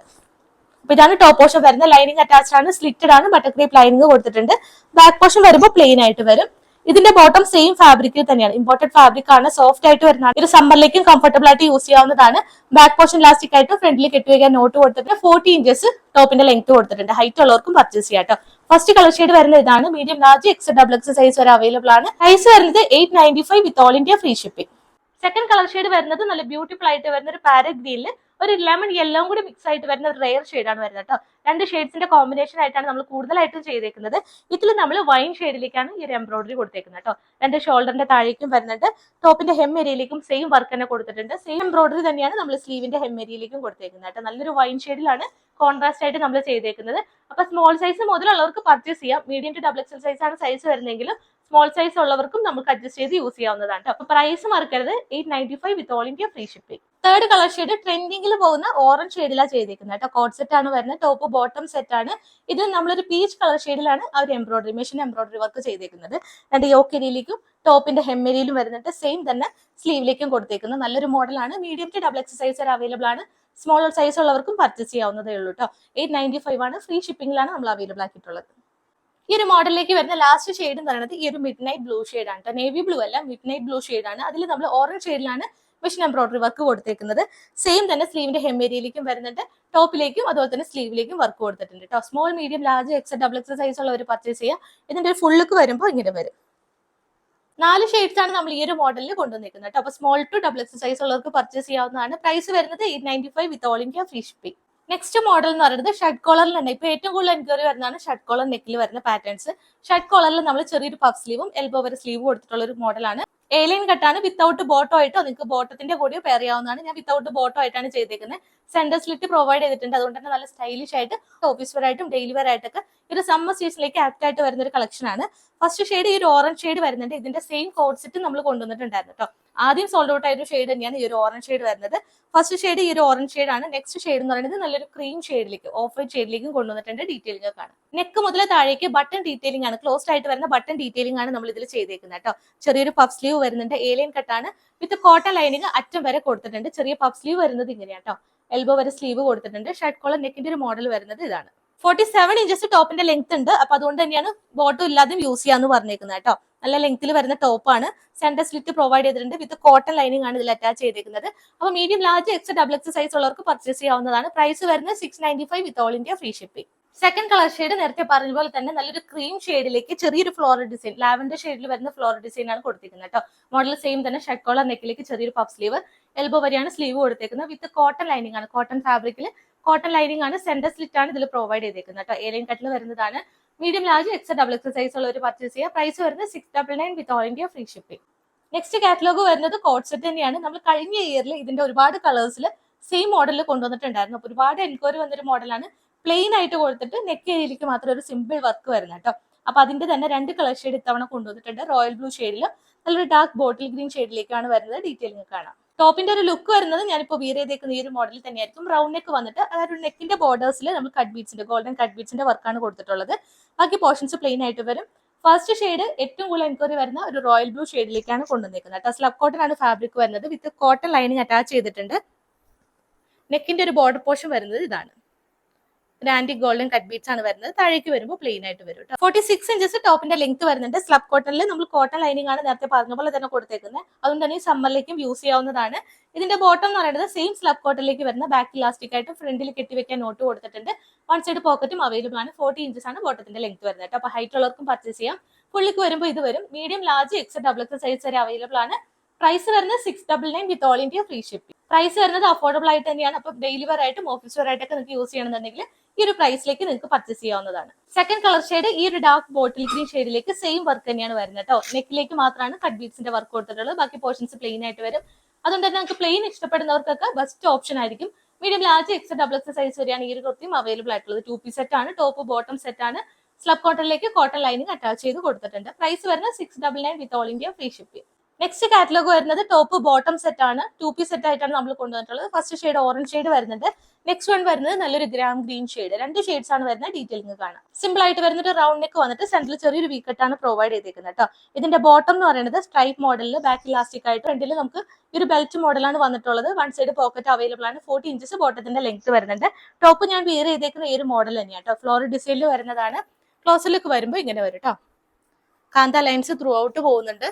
അപ്പൊ ഇതാണ് ടോപ്പ് പോർഷൻ വരുന്നത്. ലൈനിങ് അറ്റാച്ച്ഡ് ആണ്, സ്ലിറ്റഡ് ആണ്, ബട്ടർ ക്രീപ്പ് ലൈനിങ് കൊടുത്തിട്ടുണ്ട്. ബാക്ക് പോർഷൻ വരുമ്പോൾ പ്ലെയിൻ ആയിട്ട് വരും. ഇതിന്റെ ബോട്ടം സെയിം ഫാബ്രിക്കിൽ തന്നെയാണ്, ഇമ്പോർട്ടഡ് ഫാബ്രിക് ആണ്, സോഫ്റ്റ് ആയിട്ട് വരുന്നതാണ്. ഇത് സമ്മറിലേക്കും കംഫർട്ടബിൾ ആയിട്ട് യൂസ് ചെയ്യാവുന്നതാണ്. ബാക്ക് പോർഷൻ ഇലാസ്റ്റിക് ആയിട്ട് ഫ്രണ്ടിൽ കെട്ടുവയ്ക്കാൻ നോട്ട് കൊടുത്തിട്ടുണ്ട്. 40 ഇഞ്ചസ് ടോപ്പിന്റെ ലെങ്ത് കൊടുത്തിട്ടുണ്ട്. ഹൈറ്റ് ഉള്ളവർക്കും പർച്ചേസ് ചെയ്യാം കേട്ടോ. ഫസ്റ്റ് കളർ ഷെയ്ഡ് വരുന്നത് ഇതാണ്. മീഡിയം ലാർജ് XXL സൈസ് വരെ അവൈലബിൾ ആണ്. പ്രൈസ് വരുന്നത് 895 with all India free shipping. Second colour shade വരുന്നത് നല്ല ബ്യൂട്ടിഫുൾ ആയിട്ട് വരുന്ന ഒരു പാരറ്റ് ഗ്രീനിൽ ഒരു ലെമൺ യെല്ലോ കൂടി മിക്സ് ആയിട്ട് വരുന്ന ഒരു റെയർ ഷെയ്ഡാണ് വരുന്നത് കേട്ടോ. രണ്ട് ഷെയ്ഡ്സിന്റെ കോമ്പിനേഷൻ ആയിട്ടാണ് നമ്മൾ കൂടുതലായിട്ടും ചെയ്തേക്കുന്നത്. ഇതിൽ നമ്മൾ വൈൻ ഷെയ്ഡിലേക്കാണ് ഈ ഒരു എംബ്രോയിഡറി കൊടുത്തേക്കുന്നത് കേട്ടോ. രണ്ട് ഷോൾഡറിന്റെ താഴേക്കും വരുന്നുണ്ട്. ടോപ്പിന്റെ ഹെം ഏരിയയിലേക്കും സെയിം വർക്ക് തന്നെ കൊടുത്തിട്ടുണ്ട്. സെയിം എംബ്രോയിഡറി തന്നെയാണ് നമ്മൾ സ്ലീവിന്റെ ഹെം ഏരിയയിലേക്കും കൊടുത്തേക്കുന്നത് കേട്ടോ. നല്ലൊരു വൈൻ ഷെയ്ഡിലാണ് കോൺട്രാസ്റ്റ് ആയിട്ട് നമ്മൾ ചെയ്തേക്കുന്നത്. അപ്പൊ സ്മോൾ സൈസ് മുതലുള്ളവർക്ക് പർച്ചേസ് ചെയ്യാം. മീഡിയം ടു XXL സൈസ് ആണ് സൈസ് വരുന്നെങ്കിൽ സ്മോൾ സൈസ് ഉള്ളവർക്കും നമുക്ക് അഡ്ജസ്റ്റ് ചെയ്ത് യൂസ് ചെയ്യാവുന്നതാണ്. അപ്പൊ പ്രൈസ് മറക്കരുത്, 895 with all India free shipping. Third colour shade ട്രെൻഡിങ്ങിൽ പോകുന്ന ഓറഞ്ച് ഷെയ്ഡിലാണ് ചെയ്തേക്കുന്നത് കേട്ടോ. കോട്ട് സെറ്റ് ആണ് വരുന്നത്. ടോപ്പ് ബോട്ടം സെറ്റ് ആണ്. ഇത് നമ്മളൊരു പീച്ച് കളർ ഷെയ്ഡിലാണ് ആ ഒരു എംബ്രോയിഡറി മെഷീൻ എംബ്രോയിഡറി വർക്ക് ചെയ്തേക്കുന്നത്. രണ്ട് യോക്കേരിയിലേക്കും ടോപ്പിന്റെ ഹെമ്മേരിയിലും വരുന്നുണ്ട്. സെയിം തന്നെ സ്ലീവിലേക്കും കൊടുത്തേക്കുന്നത്. നല്ലൊരു മോഡലാണ്. മീഡിയം ടു XXL സൈസ് വരെ അവൈലബിൾ ആണ്. സ്മോൾ സൈസ് ഉള്ളവർക്കും പർച്ചേസ് ചെയ്യാവുന്നതേ ഉള്ളൂ കേട്ടോ. 895 ആണ്. ഫ്രീ ഷിപ്പിംഗിലാണ് നമ്മൾ അവൈലബിൾ ആക്കിയിട്ടുള്ളത്. ഈ ഒരു മോഡലിലേക്ക് വരുന്ന ലാസ്റ്റ് ഷെയ്ഡ് എന്ന് പറയുന്നത് ഈ ഒരു മിഡ് നൈറ്റ് ബ്ലൂ ഷെയ്ഡ് ആണ്. നേവി ബ്ലൂ അല്ല, മിഡ് നൈറ്റ് ബ്ലൂ ഷെയ്ഡ് ആണ്. അതിൽ നമ്മൾ ഓറഞ്ച് ഷെയ്ഡിലാണ് മെഷീൻ എംബ്രോയിഡറി വർക്ക് കൊടുത്തേക്കുന്നത്. സെയിം തന്നെ സ്ലീവിന്റെ ഹെം ഏരിയയിലേക്കും വരുന്നുണ്ട്. ടോപ്പിലേക്കും അതുപോലെ തന്നെ സ്ലീവിലേക്കും വർക്ക് കൊടുത്തിട്ടുണ്ട് കേട്ടോ. Small medium large XXL size ഉള്ളവർ പർച്ചേസ് ചെയ്യുക. ഇതിന്റെ ഒരു ഫുൾ ലുക്ക് വരുമ്പോൾ ഇങ്ങനെ വരും. 4 ഷെയ്ഡ്സ് ആണ് നമ്മൾ ഈ ഒരു മോഡലിൽ കൊണ്ടുവന്നിരിക്കുന്നത് കേട്ടോ. അപ്പൊ സ്മോൾ ടു XXL സൈസ് ഉള്ളവർക്ക് പർച്ചേസ് ചെയ്യാവുന്നതാണ്. പ്രൈസ് വരുന്നത് 895 with all India free shipping. Next model എന്ന് പറയുന്നത് ഷർട്ട് കോളറിൽ തന്നെ ഇപ്പൊ ഏറ്റവും കൂടുതൽ എൻക്വയറി വരുന്നതാണ് ഷർട്ട് കോളർ നെക്കിൽ വരുന്ന പാറ്റേൺസ്. ഷർട്ട് കോളറിൽ നമ്മൾ ചെറിയൊരു പഫ് സ്ലീവും എൽബോ വരെ സ്ലീവ് കൊടുത്തിട്ടുള്ള ഒരു മോഡലാണ്. ഏലൈൻ കട്ടാണ്. വിത്തൗട്ട് ബോട്ടോ ആയിട്ടോ നിങ്ങൾക്ക് ബോട്ടത്തിന്റെ കൂടെയോ പെയർ ചെയ്യാവുന്നതാണ്. ഞാൻ വിത്തൗട്ട് ബോട്ടോ ആയിട്ടാണ് ചെയ്തേക്കുന്നത്. സെന്റർ സ്ലിറ്റ് പ്രൊവൈഡ് ചെയ്തിട്ടുണ്ട്. അതുകൊണ്ട് തന്നെ നല്ല സ്റ്റൈലിഷ് ആയിട്ട് ഓഫീസ് വെയർ ആയിട്ടും ഡെയിലി വെയർ ആയിട്ടൊക്കെ ഒരു സമ്മർ സീസണിലേക്ക് ആപ്റ്റ് ആയിട്ട് വരുന്ന ഒരു കളക്ഷൻ ആണ്. ഫസ്റ്റ് ഷെയ്ഡ് ഈ ഒരു ഓറഞ്ച് ഷെയ്ഡ് വരുന്നുണ്ട്. ഇതിന്റെ സെയിം കോഡ് സെറ്റ് നമ്മൾ കൊണ്ടുവന്നിട്ടുണ്ടായിരുന്നു കേട്ടോ. ആദ്യം സോൾഡ് ഔട്ട് ആയ ഒരു ഷെയ്ഡ് തന്നെയാണ് ഈ ഒരു ഓറഞ്ച് ഷെയ്ഡ് വരുന്നത്. ഫസ്റ്റ് ഷെയ്ഡ് ഈ ഒരു ഓറഞ്ച് ഷെയ്ഡ് ആണ്. നെക്സ്റ്റ് ഷെയ്ഡ് എന്ന് പറയുന്നത് നല്ലൊരു ക്രീം ഷെയ്ഡിലേക്ക് ഓഫ് വൈറ്റ് ഷെയ്ഡിലേക്കും കൊണ്ടുവന്നിട്ടുണ്ട്. ഡീറ്റെയിലിംഗ് ഒക്കെ ആണ്. നെക്ക് മുതൽ താഴേക്ക് ബട്ടൺ ഡീറ്റെയിലിംഗ് ആണ്. ക്ലോസ്ഡ് ആയിട്ട് വരുന്ന ബട്ടൺ ഡീറ്റെയിലിംഗ് ആണ് നമ്മൾ ഇതിൽ ചെയ്തേക്കുന്നത് കേട്ടോ. ചെറിയൊരു പഫ് സ്ലീവ് വരുന്നുണ്ട്. ഏലിയൻ കട്ടാണ്. വിത്ത് കോട്ടൺ ലൈനിങ് അറ്റം വരെ കൊടുത്തിട്ടുണ്ട്. ചെറിയ പഫ് സ്ലീവ് വരുന്നത് ഇങ്ങനെയാണ് കേട്ടോ. എൽബോ വരെ സ്ലീവ് കൊടുത്തിട്ടുണ്ട്. ഷർട്ട് കോളർ നെക്കിന്റെ ഒരു മോഡൽ വരുന്നത് ഇതാണ്. 47 ഇഞ്ചസ് ടോപ്പിന്റെ ലെങ്ത് ഉണ്ട്. അപ്പൊ അതുകൊണ്ട് തന്നെയാണ് ബോട്ടം ഇല്ലാതെയും യൂസ് ചെയ്യാന്ന് പറഞ്ഞേക്കുന്നത് കേട്ടോ. നല്ല ലെങ്ത്തിൽ വരുന്ന ടോപ്പാണ്. സെന്റർ സ്ലിറ്റ് പ്രൊവൈഡ് ചെയ്തിട്ടുണ്ട്. വിത്ത് കോട്ടൺ ലൈനിങ് ആണ് ഇതിൽ അറ്റാച്ച് ചെയ്തേക്കുന്നത്. അപ്പൊ മീഡിയം ലാർജ് XXL സൈസ് ഉള്ളവർക്ക് പർച്ചേസ് ചെയ്യാവുന്നതാണ്. പ്രൈസ് വരുന്നത് 695 വിത്ത് all India free shipping. Second colour shade നേരത്തെ പറഞ്ഞ പോലെ തന്നെ നല്ലൊരു ക്രീം ഷെയ്ഡിലേക്ക് ചെറിയൊരു ഫ്ലോറൽ ഡിസൈൻ, ലാവൻഡർ ഷെയ്ഡിൽ വരുന്ന ഫ്ലോറൽ ഡിസൈൻ ആണ് കൊടുത്തിരിക്കുന്നത് കേട്ടോ. മോഡൽ സെയിം തന്നെ ഷർട്ട് കോളർ നെക്കിലേക്ക് ചെറിയൊരു പഫ് സ്ലീവ്, എൽബോ വരെയാണ് സ്ലീവ് കൊടുത്തേക്കുന്നത്. വിത്ത് കോട്ടൺ ലൈനിങ് ആണ്. കോട്ടൺ ഫാബ്രിക്കിൽ കോട്ടൺ ലൈനിങ് ആണ്. സെന്റർ സ്ലിറ്റ് ആണ് ഇതിൽ പ്രൊവൈഡ് ചെയ്തേക്കുന്നത് കേട്ടോ. ഏലൈൻ കട്ടിൽ വരുന്നതാണ്. മീഡിയം ലാർജ് XXL സൈസ് ഉള്ളവർ പർച്ചേസ് ചെയ്യുക. പ്രൈസ് വരുന്നത് 699 with all India free shipping. Next catalogue വരുന്നത് കോട്ട് സെറ്റ് തന്നെയാണ്. നമ്മൾ കഴിഞ്ഞ ഇയറിൽ ഇതിന്റെ ഒരുപാട് കളേഴ്സിൽ സെയിം മോഡലിൽ കൊണ്ടുവന്നിട്ടുണ്ടായിരുന്നു. അപ്പൊ ഒരുപാട് എൻക്വയറി വന്നൊരു മോഡലാണ്. പ്ലെയിൻ ആയിട്ട് കൊടുത്തിട്ട് നെക്ക് ഏരിയയിലേക്ക് മാത്രം ഒരു സിമ്പിൾ വർക്ക് വരുന്നത് കേട്ടോ. അപ്പൊ അതിന്റെ തന്നെ 2 കളർ ഷെയ്ഡ് ഇത്തവണ കൊണ്ടുവന്നിട്ടുണ്ട്. റോയൽ ബ്ലൂ ഷെയ്ഡിലും നല്ലൊരു ഡാർക്ക് ബോട്ടിൽ ഗ്രീൻ ഷെയ്ഡിലേക്കാണ് വരുന്നത്. ഡീറ്റെയിലിംഗ് കാണാം. ടോപ്പിന്റെ ഒരു ലുക്ക് വരുന്നത് ഞാനിപ്പോൾ വിയർ ചെയ്തേക്കുന്ന ഈ ഒരു മോഡലിൽ തന്നെയായിരിക്കും. റൗണ്ട് നെക്ക് വന്നിട്ട് അതായത് നെക്കിന്റെ ബോർഡേഴ്സിൽ നമ്മൾ കട്ട് ബീഡ്സിന്റെ ഗോൾഡൻ കട്ട് ബീഡ്സിന്റെ വർക്കാണ് കൊടുത്തിട്ടുള്ളത്. ബാക്കി പോർഷൻസ് പ്ലെയിൻ ആയിട്ട് വരും. ഫസ്റ്റ് ഷെയ്ഡ് ഏറ്റവും കൂടുതൽ എൻക്വയറി വരുന്ന ഒരു റോയൽ ബ്ലൂ ഷെയ്ഡിലേക്കാണ് കൊണ്ടുവന്നിരിക്കുന്നത് കേട്ടോ. സ്ലബ് കോട്ടൺ ആണ് ഫാബ്രിക് വരുന്നത്. വിത്ത് കോട്ടൺ ലൈനിങ് അറ്റാച്ച് ചെയ്തിട്ടുണ്ട്. നെക്കിന്റെ ഒരു ബോർഡർ പോർഷൻ വരുന്നത് ഇതാണ്. ആന്റിക് ഗോൾഡൻ കട്ട് ബീഡ്സ് ആണ് വരുന്നത്. താഴേക്ക് വരുമ്പോൾ പ്ലെയിൻ ആയിട്ട് വരും കേട്ടോ. 46 ഇഞ്ചസ് ടോപ്പിന്റെ ലെങ്ത് വരുന്നുണ്ട്. സ്ലബ് കോട്ടണിൽ നമ്മൾ കോട്ടൺ ലൈനിങ് ആണ് നേരത്തെ പറഞ്ഞ പോലെ തന്നെ കൊടുത്തേക്കുന്നത്. അതുകൊണ്ട് തന്നെ ഈ സമ്മറിലേക്കും യൂസ് ചെയ്യാവുന്നതാണ്. ഇതിന്റെ ബോട്ടം എന്ന് പറയുന്നത് സെയിം സ്ലബ് കോട്ടണിലേക്ക് വരുന്ന ബാക്ക് ഇലാസ്റ്റിക് ആയിട്ട് ഫ്രണ്ടിൽ കെട്ടിവെക്കാൻ നോട്ട് കൊടുത്തിട്ടുണ്ട്. വൺ സൈഡ് പോക്കറ്റും അവൈലബിൾ ആണ്. 40 ഇഞ്ചസ് ആണ് ബോട്ടത്തിന്റെ ലെങ്ത് വരുന്നത് കേട്ടോ. അപ്പൊ ഹൈറ്റ് ഉള്ളവർക്കും പർച്ചേസ് ചെയ്യാം. ഫുള്ളിക്ക് വരുമ്പോൾ ഇത് വരും. മീഡിയം ലാർജ് XXL സൈസ് വരെ അവൈലബിൾ ആണ്. പ്രൈസ് വരുന്നത് 699 with all India free shipping. Price വരുന്നത് അഫോർഡബിൾ ആയിട്ട് തന്നെയാണ്. അപ്പൊ ഡെയിലി വെയർ ആയിട്ടും ഓഫീസ് വെയർ ആയിട്ടൊക്കെ നിങ്ങൾക്ക് യൂസ് ചെയ്യണമെന്നുണ്ടെങ്കിൽ ഈ ഒരു പ്രൈസിലേക്ക് നിങ്ങൾക്ക് പർച്ചേസ് ചെയ്യാവുന്നതാണ്. സെക്കൻഡ് കളർ ഷെയ്ഡ് ഈ ഒരു ഡാർക്ക് ബോട്ടിൽ ഗ്രീൻ ഷെയ്ഡിലേക്ക് സെയിം വർക്ക് തന്നെയാണ് വരുന്നത് കേട്ടോ. നെക്കിലേക്ക് മാത്രമാണ് കട്ട് ബീഡ്സിന്റെ വർക്ക് കൊടുത്തിട്ടുള്ളത്. ബാക്കി പോർഷൻസ് പ്ലെയിൻ ആയിട്ട് വരും. അതുകൊണ്ട് തന്നെ നമുക്ക് പ്ലെയിൻ ഇഷ്ടപ്പെടുന്നവർക്കൊക്കെ ബെസ്റ്റ് ഓപ്ഷൻ ആയിരിക്കും. Medium large X double X size വരെയാണ് ഈ ഒരു കുർത്തിയും അവൈലബിൾ ആയിട്ടുള്ളത്. 2 പീസ് സെറ്റ് ആണ്, ടോപ്പ് ബോട്ടം സെറ്റ് ആണ്. സ്ലബ് കോട്ടണിലേക്ക് കോട്ടൺ ലൈനിങ് അറ്റാച്ച് ചെയ്ത് കൊടുത്തിട്ടുണ്ട്. പ്രൈസ് വരുന്നത് 699 with all India free shipping. Next catalogue വരുന്നത് ടോപ്പ് ബോട്ടം സെറ്റ് ആണ്. 2 പീസ് സെറ്റ് ആയിട്ടാണ് നമ്മൾ കൊണ്ടുവന്നിട്ടുള്ളത്. ഫസ്റ്റ് ഷെയ്ഡ് ഓറഞ്ച് ഷെയ്ഡ് വരുന്നുണ്ട്. നെക്സ്റ്റ് വൺ വരുന്നത് നല്ലൊരു ഗ്രാം ഗ്രീൻ ഷെയ്ഡ്. 2 ഷെയ്ഡ്സ് ആണ് വരുന്നത്. ഡീറ്റെയിലിംഗ് കാണാം. സിമ്പിൾ ആയിട്ട് വരുന്നത് റൗണ്ട് നെക്ക് വന്നിട്ട് സെന്ററിൽ ചെറിയൊരു വീക്കട്ടാണ് പ്രൊവൈഡ് ചെയ്തേക്കുന്നത് കേട്ടോ. ഇതിന്റെ ബോട്ടം എന്ന് പറയുന്നത് സ്ട്രൈപ്പ് മോഡലിൽ ബാക്ക് ഇലാസ്റ്റിക് ആയിട്ട് ഫ്രണ്ടിൽ നമുക്ക് ഒരു ബെൽറ്റ് മോഡലാണ് വന്നിട്ടുള്ളത്. വൺ സൈഡ് പോക്കറ്റ് അവൈലബിൾ ആണ്. 40 ഇഞ്ചസ് ബോട്ടത്തിന്റെ ലെങ്ത് വരുന്നുണ്ട്. ടോപ്പ് ഞാൻ വിയർ ചെയ്തേക്കുന്ന ഈ ഒരു മോഡൽ തന്നെയാണ് കേട്ടോ. ഫ്ലോറൽ ഡിസൈനിൽ വരുന്നതാണ്. ക്ലോസിലേക്ക് വരുമ്പോൾ ഇങ്ങനെ വരും കേട്ടോ. കാന്ത ലൈൻസ് ത്രൂ ഔട്ട് പോകുന്നുണ്ട്.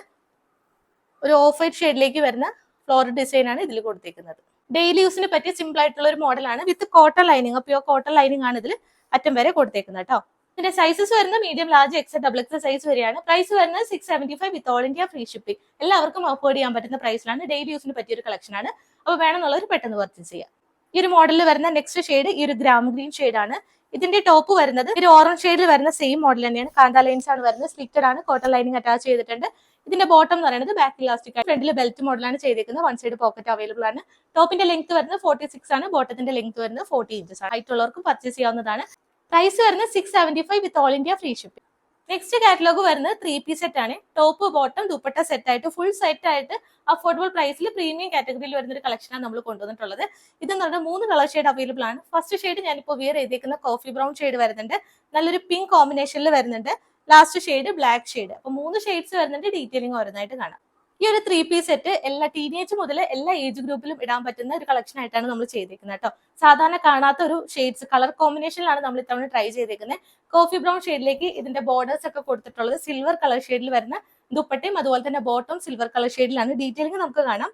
ഒരു ഓഫ് വൈറ്റ് ഷെയ്ഡിലേക്ക് വരുന്ന ഫ്ലോറൽ ഡിസൈൻ ആണ് ഇതിൽ കൊടുത്തേക്കുന്നത്. ഡെയിലി യൂസിന് പറ്റിയ സിമ്പിൾ ആയിട്ടുള്ള ഒരു മോഡലാണ്. വിത്ത് cotton lining, pure cotton lining ആണ് ഇതിൽ അറ്റം വരെ കൊടുത്തേക്കുന്നത് കേട്ടോ. ഇതിന്റെ സൈസസ് വരുന്നത് medium large X double X size വരെയാണ്. പ്രൈസ് വരുന്നത് 675 വിത്ത് ഓൾ ഇന്ത്യ ഫ്രീ ഷിപ്പിംഗ്. എല്ലാവർക്കും അഫോർഡ് ചെയ്യാൻ പറ്റുന്ന പ്രൈസിലാണ്. ഡെയിലി യൂസിന് പറ്റിയ ഒരു കളക്ഷൻ ആണ്. അപ്പോൾ വേണമെന്നുള്ളവർ പെട്ടെന്ന് പർച്ചേസ് ചെയ്യാം. ഈ ഒരു മോഡലിൽ വരുന്ന നെക്സ്റ്റ് ഷെയ്ഡ് ഈ ഒരു ഗ്രാം ഗ്രീൻ ഷെയ്ഡ് ആണ്. ഇതിന്റെ ടോപ്പ് വരുന്നത് ഒരു ഓറഞ്ച് ഷെയ്ഡിൽ വരുന്ന സെയിം മോഡൽ തന്നെയാണ്. കാന്ത ലൈൻസ് ആണ് വരുന്നത്. സ്ലിറ്റഡ് ആണ്, കോട്ടൺ ലൈനിങ് അറ്റാച്ച് ചെയ്തിട്ടുണ്ട്. ഇതിന്റെ ബോട്ടം എന്ന് പറയുന്നത് ബാക്ക് ഇലാസ്റ്റിക് ആണ്. ഫ്രണ്ടിൽ ബെൽറ്റ് മോഡലാണ് ചെയ്തിരിക്കുന്നത്. വൺ സൈഡ് പോക്കറ്റ് അവൈലബിൾ ആണ്. ടോപ്പിന്റെ ലെങ്ത് വരുന്നത് 46 ആണ്. ബോട്ടത്തിന്റെ ലെങ്ത് വരുന്നത് 40 ഇഞ്ചസ് ആണ്. ഹൈറ്റ് ഉള്ളവർക്കും പർച്ചേസ് ചെയ്യാവുന്നതാണ്. പ്രൈസ് വരുന്നത് 675 വിത്ത് all India free shipping. Next catalogue വരുന്നത് 3 പീസ് സെറ്റ് ആണ്. ടോപ്പ് ബോട്ടം ദുപ്പട്ട സെറ്റ് ആയിട്ട് ഫുൾ സെറ്റ് ആയിട്ട് അഫോർഡബിൾ പ്രൈസിൽ പ്രീമിയം കാറ്റഗറിയിൽ വരുന്ന ഒരു കളക്ഷനാണ് നമ്മൾ കൊണ്ടുവന്നിട്ടുള്ളത്. ഇതെന്ന് പറഞ്ഞാൽ 3 കളർ ഷെയ്ഡ് അവൈലബിൾ ആണ്. ഫസ്റ്റ് ഷെയ്ഡ് ഞാനിപ്പോൾ വിയർ ചെയ്തേക്കുന്ന കോഫി ബ്രൗൺ ഷെയ്ഡ് വരുന്നുണ്ട്. നല്ലൊരു പിങ്ക് കോമ്പിനേഷനിൽ വരുന്നുണ്ട്. Last shade black shade. അപ്പൊ 3 ഷെയ്ഡ്സ് വരുന്നുണ്ട്. ഡീറ്റെയിലിംഗ് വരുന്നതായിട്ട് കാണാം. ഈ ഒരു 3 പീസ് സെറ്റ് എല്ലാ ടീനേജ് മുതൽ എല്ലാ ഏജ് ഗ്രൂപ്പിലും ഇടാൻ പറ്റുന്ന ഒരു കളക്ഷൻ ആയിട്ടാണ് നമ്മൾ ചെയ്തേക്കുന്നത് കേട്ടോ. സാധാരണ കാണാത്ത ഒരു ഷെയ്ഡ്സ് കളർ കോമ്പിനേഷനിലാണ് നമ്മൾ ഇത്തവണ ട്രൈ ചെയ്തേക്കുന്നത്. കോഫി ബ്രൗൺ ഷെയ്ഡിലേക്ക് ഇതിന്റെ ബോർഡേഴ്സ് ഒക്കെ കൊടുത്തിട്ടുള്ളത് സിൽവർ കളർ ഷെയ്ഡിൽ വരുന്ന ദുപ്പട്ടയും അതുപോലെ തന്നെ ബോട്ടം സിൽവർ കളർ ഷെയ്ഡിലാണ്. ഡീറ്റെയിലിംഗ് നമുക്ക് കാണാം.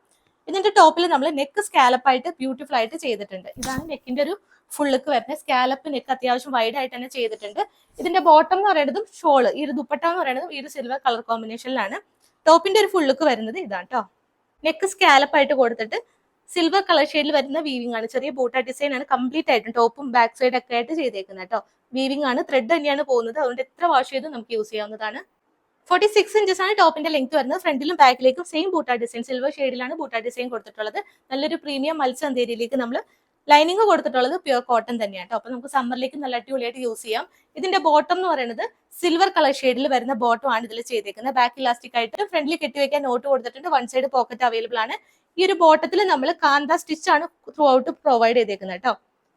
ഇതിന്റെ ടോപ്പിൽ നമ്മൾ നെക്ക് സ്കാലപ്പ് ആയിട്ട് ബ്യൂട്ടിഫുൾ ആയിട്ട് ചെയ്തിട്ടുണ്ട്. ഇതാണ് നെക്കിന്റെ ഒരു ഫുള്ളിക്ക് വരുന്നത്. സ്കാലപ്പ് നെക്ക് അത്യാവശ്യം വൈഡ് ആയിട്ട് തന്നെ ചെയ്തിട്ടുണ്ട്. ഇതിന്റെ ബോട്ടം എന്ന് പറയുന്നതും ഷോള് ഈ ഒരു ദുപ്പട്ട എന്ന് പറയുന്നതും ഈ ഒരു സിൽവർ കളർ കോമ്പിനേഷനിലാണ്. ടോപ്പിന്റെ ഒരു ഫുൾ ലുക്ക് വരുന്നത് ഇതാണ് കേട്ടോ. നെക്ക് സ്കാലപ്പ് ആയിട്ട് കൊടുത്തിട്ട് സിൽവർ കളർ ഷെയ്ഡിൽ വരുന്ന വീവിംഗ് ആണ്. ചെറിയ ബൂട്ട ഡിസൈൻ ആണ് കംപ്ലീറ്റ് ആയിട്ടും ടോപ്പും ബാക്ക് സൈഡ് ഒക്കെ ആയിട്ട് ചെയ്തേക്കുന്നത് കേട്ടോ. വീവിംഗ് ആണ്, ത്രെഡ് തന്നെയാണ് പോകുന്നത്. അതുകൊണ്ട് എത്ര വാഷ് ചെയ്തും നമുക്ക് യൂസ് ചെയ്യാവുന്നതാണ്. 46 ഇഞ്ചസ് ആണ് ടോപ്പിന്റെ ലെങ്ത് വരുന്നത്. ഫ്രണ്ടിലും ബാക്കിലേക്കും സെയിം ബൂട്ട ഡിസൈൻ സിൽവർ ഷെയ്ഡിലാണ് ബൂട്ട ഡിസൈൻ കൊടുത്തിട്ടുള്ളത്. നല്ലൊരു പ്രീമിയം മത്സ്യന്തേരിയിലേക്ക് നമ്മൾ ലൈനിങ് കൊടുത്തിട്ടുള്ളത് പ്യൂർ കോട്ടൺ തന്നെയാണ് കേട്ടോ. അപ്പൊ നമുക്ക് സമ്മറിലേക്ക് നല്ല അടിപൊളിയായിട്ട് യൂസ് ചെയ്യാം. ഇതിന്റെ ബോട്ടം എന്ന് പറയുന്നത് സിൽവർ കളർ ഷെയ്ഡിൽ വരുന്ന ബോട്ടം ആണ് ഇതിൽ ചെയ്തേക്കുന്നത്. ബാക്ക് ഇലാസ്റ്റിക് ആയിട്ട് ഫ്രണ്ടിൽ കെട്ടിവെക്കാൻ നോട്ട് കൊടുത്തിട്ടുണ്ട്. വൺ സൈഡ് പോക്കറ്റ് അവൈലബിൾ ആണ്. ഈ ഒരു ബോട്ടത്തിൽ നമ്മൾ കാന്ത സ്റ്റിച്ച് ആണ് ത്രൂ ഔട്ട് പ്രൊവൈഡ് ചെയ്തേക്കുന്നത് കേട്ടോ.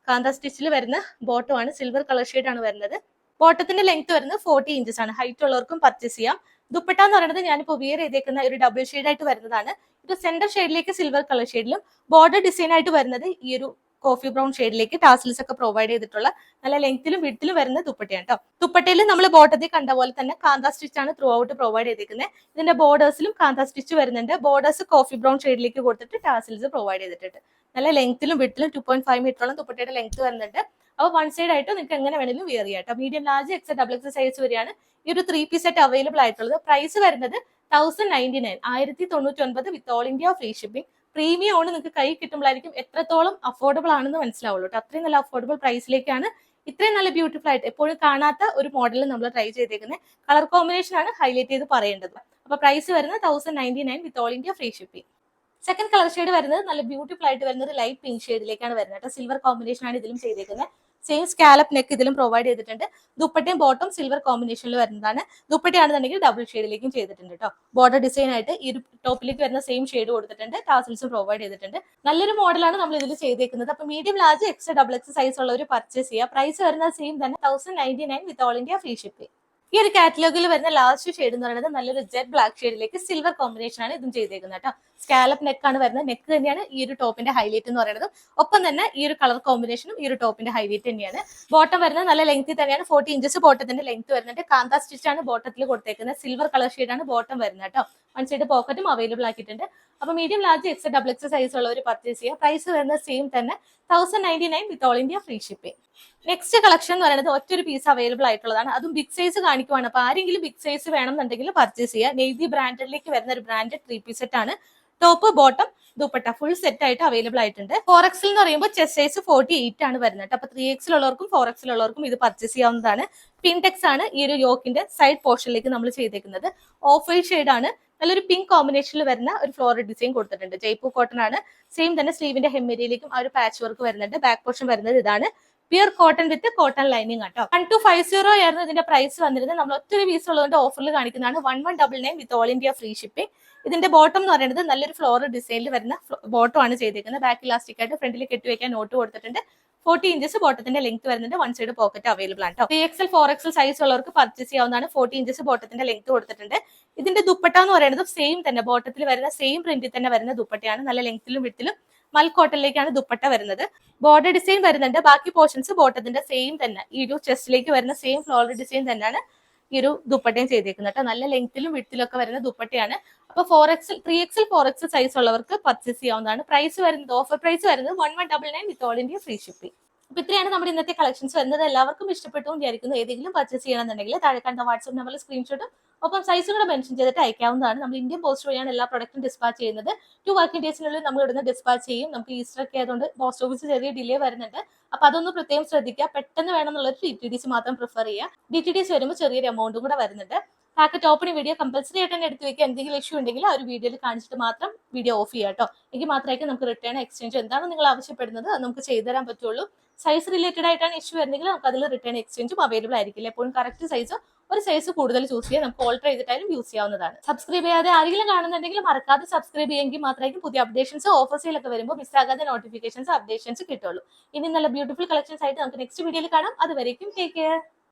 കാന്ത സ്റ്റിച്ചിൽ വരുന്ന ബോട്ടം ആണ്. സിൽവർ കളർ ഷെയ്ഡ് ആണ് വരുന്നത്. ബോട്ടത്തിന്റെ ലെങ്ത് വരുന്നത് 40 ഇഞ്ചസ് ആണ്. ഹൈറ്റ് ഉള്ളവർക്കും പർച്ചേസ് ചെയ്യാം. ദുപ്പട്ട എന്ന് പറയുന്നത് ഞാനിപ്പോൾ വിയർ ചെയ്തേക്കുന്ന ഒരു ഡബിൾ ഷെയ്ഡ് ആയിട്ട് വരുന്നതാണ്. ഇത് സെന്റർ ഷെയ്ഡിലേക്ക് സിൽവർ കളർ ഷെയ്ഡിലും ബോർഡർ ഡിസൈൻ ആയിട്ട് വരുന്നത് ഈ ഒരു കോഫി ബ്രൗൺ ഷെയ്ഡിലേക്ക് ടാസിൽസ് ഒക്കെ പ്രൊവൈഡ് ചെയ്തിട്ടുള്ള നല്ല ലെങ്ത്തിലും വിഡ്ത്തിലും വരുന്ന ദുപ്പട്ടയാണ് കേട്ടോ. ദുപ്പട്ടയിൽ നമ്മൾ ബോട്ടത്തിൽ കണ്ട പോലെ തന്നെ കാന്ത സ്റ്റിച്ച് ആണ് ത്രൂ ഔട്ട് പ്രൊവൈഡ് ചെയ്തിരിക്കുന്നത്. ഇതിന്റെ ബോർഡേഴ്സിലും കാന്ത സ്റ്റിച്ച് വരുന്നുണ്ട്. ബോർഡേഴ്സ് കോഫി ബ്രൗൺ ഷെയ്ഡിലേക്ക് കൊടുത്തിട്ട് ടാസിൽസ് പ്രൊവൈഡ് ചെയ്തിട്ടുണ്ട്. നല്ല ലെങ്ത്തിലും വിഡ്ത്തിലും 2.5 മീറ്ററോളം ദുപ്പട്ടയുടെ ലെങ്ത് വരുന്നുണ്ട്. അപ്പോൾ വൺ സൈഡ് ആയിട്ട് നിങ്ങൾക്ക് എങ്ങനെ വേണമെങ്കിലും വിയർ ചെയ്യാം കേട്ടോ. Medium large X double X size വരെയാണ് ഈ ഒരു 3 പീസ് സെറ്റ് അവൈലബിൾ ആയിട്ടുള്ളത്. പ്രൈസ് വരുന്നത് 1099 1099 വിത്ത് all India free shipping. Premium ആണ്. നിങ്ങൾക്ക് കൈ കിട്ടുമ്പോഴായിരിക്കും എത്രത്തോളം അഫോർഡബിൾ ആണെന്ന് മനസ്സിലാവുള്ളൂ കേട്ടോ. അത്രയും നല്ല അഫോർഡബിൾ പ്രൈസിലേക്കാണ് ഇത്രയും നല്ല ബ്യൂട്ടിഫുൾ ആയിട്ട് എപ്പോഴും കാണാത്ത ഒരു മോഡൽ നമ്മൾ ട്രൈ ചെയ്തേക്കുന്നത്. കളർ കോമ്പിനേഷൻ ആണ് ഹൈലൈറ്റ് ചെയ്ത് പറയേണ്ടത്. അപ്പൊ പ്രൈസ് വരുന്നത് 1099 വിത്ത് all India free shipping. Second colour shade വരുന്നത് നല്ല ബ്യൂട്ടിഫുൾ ആയിട്ട് വരുന്നത് ലൈറ്റ് പിങ്ക് ഷെയ്ഡിലേക്കാണ് വരുന്നത് കേട്ടോ. സിൽവർ കോമ്പിനേഷൻ ആണ് ഇതിലും ചെയ്തേക്കുന്നത്. സെയിം സ്കാലപ്പ് നെക്ക് ഇതിലും പ്രൊവൈഡ് ചെയ്തിട്ടുണ്ട്. ദുപ്പട്ടയും ബോട്ടം സിൽവർ കോമ്പിനേഷനിൽ വരുന്നതാണ്. ദുപ്പട്ടയാണെന്നുണ്ടെങ്കിൽ ഡബിൾ ഷെയ്ഡിലേക്കും ചെയ്തിട്ടുണ്ട് കേട്ടോ. ബോർഡർ ഡിസൈൻ ആയിട്ട് ഈ ടോപ്പിലേക്ക് വരുന്ന സെയിം ഷെയ്ഡ് കൊടുത്തിട്ടുണ്ട്. ടാസിൽസും പ്രൊവൈഡ് ചെയ്തിട്ടുണ്ട്. നല്ലൊരു മോഡലാണ് നമ്മൾ ഇതിൽ ചെയ്തേക്കുന്നത്. അപ്പൊ medium large X double X size ഉള്ളവർ പർച്ചേസ് ചെയ്യുക. പ്രൈസ് വരുന്നത് സെയിം തന്നെ 1099 വിത്ത് ഓൾ ഇന്ത്യ ഫ്രീ ഷിപ്പിംഗ്. ഈ ഒരു കാറ്റലോഗിൽ വരുന്ന ലാസ്റ്റ് ഷെയ്ഡ് എന്ന് പറയുന്നത് നല്ലൊരു ജെറ്റ് ബ്ലാക്ക് ഷെയ്ഡിലേക്ക് സിൽവർ കോമ്പിനേഷൻ ആണ് ഇതും ചെയ്തേക്കുന്നത് കേട്ടോ. സ്കാലപ്പ് നെക്ക് ആണ് വരുന്നത്. നെക്ക് തന്നെയാണ് ഈ ഒരു ടോപ്പിന്റെ ഹൈലൈറ്റ് എന്ന് പറയുന്നത്. ഒപ്പം തന്നെ ഈ ഒരു കളർ കോമ്പിനേഷനും ഈ ഒരു ടോപ്പിന്റെ ഹൈലൈറ്റ് തന്നെയാണ്. ബോട്ടം വരുന്നത് നല്ല ലെങ്ത്തിൽ തന്നെയാണ്. 40 ഇഞ്ചസ് ബോട്ടത്തിന്റെ ലെങ്ത് വരുന്നുണ്ട്. കാന്ത സ്റ്റിച്ച് ആണ് ബോട്ടത്തിൽ കൊടുത്തേക്കുന്നത്. സിൽവർ കളർ ഷെയ്ഡാണ് ബോട്ടം വരുന്നത് കേട്ടോ. വൺ സൈഡ് പോക്കറ്റും അവൈലബിൾ ആക്കിയിട്ടുണ്ട്. അപ്പൊ medium large X double X size ഉള്ളവർ പർച്ചേസ് ചെയ്യുക. പ്രൈസ് വരുന്നത് സെയിം തന്നെ 1099 വിത്ത് all India free shipping. Next collection എന്ന് പറയുന്നത് ഒറ്റൊരു പീസ് അവൈലബിൾ ആയിട്ടുള്ളതാണ്. അതും ബിഗ് സൈസ് കാണിക്കുവാണ്. അപ്പൊ ആരെങ്കിലും ബിഗ് സൈസ് വേണമെന്നുണ്ടെങ്കിൽ പർച്ചേസ് ചെയ്യുക. നെയ്തി ബ്രാൻഡിലേക്ക് വരുന്ന ഒരു ബ്രാൻഡ് 3 പീസ് സെറ്റ് ആണ്. Top bottom dupatta full set ആയിട്ട് അവൈലബിൾ ആയിട്ടുണ്ട്. 4XL എന്ന് പറയുമ്പോൾ ചെസ്റ്റ് സൈസ് 48 ആണ് വരുന്നത്. അപ്പൊ 3XL ഉള്ളവർക്കും 4XL ഉള്ളവർക്കും ഇത് പർച്ചേസ് ചെയ്യാവുന്നതാണ്. പിൻടെക്സ് ആണ് ഈ ഒരു യോക്കിന്റെ സൈഡ് പോർഷനിലേക്ക് നമ്മൾ ചെയ്തേക്കുന്നത്. ഓഫ് വൈറ്റ് ഷെയ്ഡ് ആണ്. നല്ലൊരു പിങ്ക് കോമ്പിനേഷനിൽ വരുന്ന ഒരു ഫ്ലോറൽ ഡിസൈൻ കൊടുത്തിട്ടുണ്ട്. ജയ്പൂർ കോട്ടൺ ആണ്. സെയിം തന്നെ സ്ലീവിന്റെ ഹെമ്മേരിയിലേക്കും ആ ഒരു പാച്ച് വർക്ക് വരുന്നുണ്ട്. ബാക്ക് പോർഷൻ വരുന്നത് ഇതാണ്. പ്യൂർ കോട്ടൺ വിത്ത് കോട്ടൺ ലൈനിങ് ആട്ടോ. 1250 ആയിരുന്നു ഇതിന്റെ പ്രൈസ് വന്നിരുന്നത്. നമ്മൾ ഒത്തിരി പീസ് ഉള്ളതുകൊണ്ട് ഓഫറിൽ കാണിക്കുന്നതാണ്. 1199 വിത്ത് ഓൾ ഇന്ത്യ ഫ്രീ ഷിപ്പിംഗ്. ഇതിന്റെ ബോട്ടം എന്ന് പറയുന്നത് നല്ലൊരു ഫ്ലോറൽ ഡിസൈനിൽ വരുന്ന ബോട്ടം ആണ് ചെയ്തിരിക്കുന്നത്. ബാക്ക് ഇലാസ്റ്റിക് ആയിട്ട് ഫ്രണ്ടിൽ കെട്ടിവെക്കാൻ നോട്ട് കൊടുത്തിട്ടുണ്ട്. 40 ഇഞ്ചസ് ബോട്ടത്തിന്റെ ലെങ്ത് വരുന്നുണ്ട്. വൺ സൈഡ് പോക്കറ്റ് അവൈലബിൾ ആണ്. 3XL 4XL സൈസ് ഉള്ളവർക്ക് പർച്ചേസ് ചെയ്യാവുന്നതാണ്. 40 ഇഞ്ചസ് ബോട്ടത്തിന്റെ ലെങ്ത് കൊടുത്തിട്ടുണ്ട്. ഇതിന്റെ ദുപ്പട്ട എന്ന് പറയുന്നത് സെയിം തന്നെ ബോട്ടത്തിൽ വരുന്ന സെയിം പ്രിന്റിൽ തന്നെ വരുന്ന ദുപ്പട്ടയാണ്. നല്ല ലെങ്ത്തിലും വിഡ്ത്തിലും മൽ കോട്ടണിലേക്കാണ് ദുപ്പട്ട വരുന്നത്. ബോർഡർ ഡിസൈൻ വരുന്നുണ്ട്. ബാക്കി പോർഷൻസ് ബോട്ടത്തിന്റെ സെയിം തന്നെ ഈ ഒരു ചെസ്റ്റിലേക്ക് വരുന്ന സെയിം ഫ്ലോറൽ ഡിസൈൻ തന്നെയാണ് ഈ ഒരു ദുപ്പട്ടയും ചെയ്തേക്കുന്നത് കേട്ടോ. നല്ല ലെങ്ത്തിലും വിഡ്ത്തിലും ഒക്കെ വരുന്ന ദുപ്പട്ടയാണ്. അപ്പൊ 4XL 3XL 4XL സൈസ് ഉള്ളവർക്ക് പർച്ചേസ് ചെയ്യാവുന്നതാണ്. പ്രൈസ് വരുന്നത് ഓഫർ പ്രൈസ് വരുന്നത് 1199 വിത്ത് ഓൾ ഇന്ത്യ ഫ്രീ ഷിപ്പിംഗ്. അപ്പൊ ഇത്രയാണ് നമ്മുടെ ഇന്നത്തെ കളക്ഷൻസ് വരുന്നത്. എല്ലാവർക്കും ഇഷ്ടപ്പെട്ടു വിചാരിക്കുന്നു. ഏതെങ്കിലും പർച്ചേസ് ചെയ്യണമെന്നുണ്ടെങ്കിൽ താഴെ കണ്ട വാട്സ്ആപ്പ് നമ്പറിൽ സ്ക്രീൻഷോട്ടും ഒപ്പം സൈസും കൂടെ മെൻഷൻ ചെയ്തിട്ട് അയക്കാവുന്നതാണ്. നമ്മൾ ഇന്ത്യൻ പോസ്റ്റ് വഴിയാണ് എല്ലാ പ്രൊഡക്റ്റും ഡിസ്പാച്ച് ചെയ്യുന്നത്. 2 വർക്കിംഗ് ഡേയ്സിനുള്ളിൽ നമ്മൾ ഇവിടുന്ന് ഡിസ്പാച്ച് ചെയ്യും. നമുക്ക് ഈസ്റ്റർ ഒക്കെ ആയതുകൊണ്ട് പോസ്റ്റ് ഓഫീസ് ചെറിയ ഡിലേ വരുന്നുണ്ട്. അപ്പൊ അതൊന്ന് പ്രത്യേകം ശ്രദ്ധിക്കുക. പെട്ടെന്ന് വേണമെന്നുള്ളൊരു DTDC മാത്രം പ്രിഫർ ചെയ്യുക. DTDC വരുമ്പോൾ ചെറിയൊരു എമൗണ്ടും കൂടെ വരുന്നുണ്ട്. പാക്കറ്റ് ഓപ്പൺ വീഡിയോ കമ്പൽസറി ആയിട്ട് തന്നെ എടുത്ത് വെക്കുക. എന്തെങ്കിലും ഇഷ്യൂ ഉണ്ടെങ്കിൽ ആ ഒരു വീഡിയോയിൽ കാണിച്ചിട്ട് മാത്രം വീഡിയോ ഓഫ് ചെയ്യുക കേട്ടോ. എങ്കിൽ മാത്രമായിരിക്കും നമുക്ക് റിട്ടേൺ എക്സ്ചേഞ്ച് എന്താണ് നിങ്ങൾ ആവശ്യപ്പെടുന്നത് അത് നമുക്ക് ചെയ്തു തരാൻ പറ്റുള്ളൂ. സൈസ് റിലേറ്റഡ് ആയിട്ടാണ് ഇഷ്യൂ വരുന്നെങ്കിൽ നമുക്ക് അതിൽ റിട്ടേൺ എക്സ്ചേഞ്ചും അവൈലബിൾ ആയിരിക്കില്ല. എപ്പോഴും കറക്റ്റ് സൈസ് ഒരു സൈസ് കൂടുതൽ ചൂസ് ചെയ്യാൻ നമുക്ക് ഓൾട്ടർ ചെയ്തിട്ടായാലും യൂസ് ചെയ്യാവുന്നതാണ്. സബ്സ്ക്രൈബ് ചെയ്യാതെ ആരെങ്കിലും കാണുന്നുണ്ടെങ്കിൽ മറക്കാതെ സബ്സ്ക്രൈബ് ചെയ്യുമെങ്കിൽ മാത്രമായിരിക്കും പുതിയ അപ്ഡേഷൻസ് ഓഫേഴ്സിലൊക്കെ വരുമ്പോൾ മിസ്സാകാതെ നോട്ടിഫിക്കേഷൻസ് അപ്ഡേഷൻസ് കിട്ടുള്ളൂ. ഇനി നല്ല ബ്യൂട്ടിഫുൾ കളക്ഷൻസ് ആയിട്ട് നമുക്ക് നെക്സ്റ്റ് വീഡിയോയിൽ കാണാം. അതുവരേക്കും ടേക്ക് കെയർ.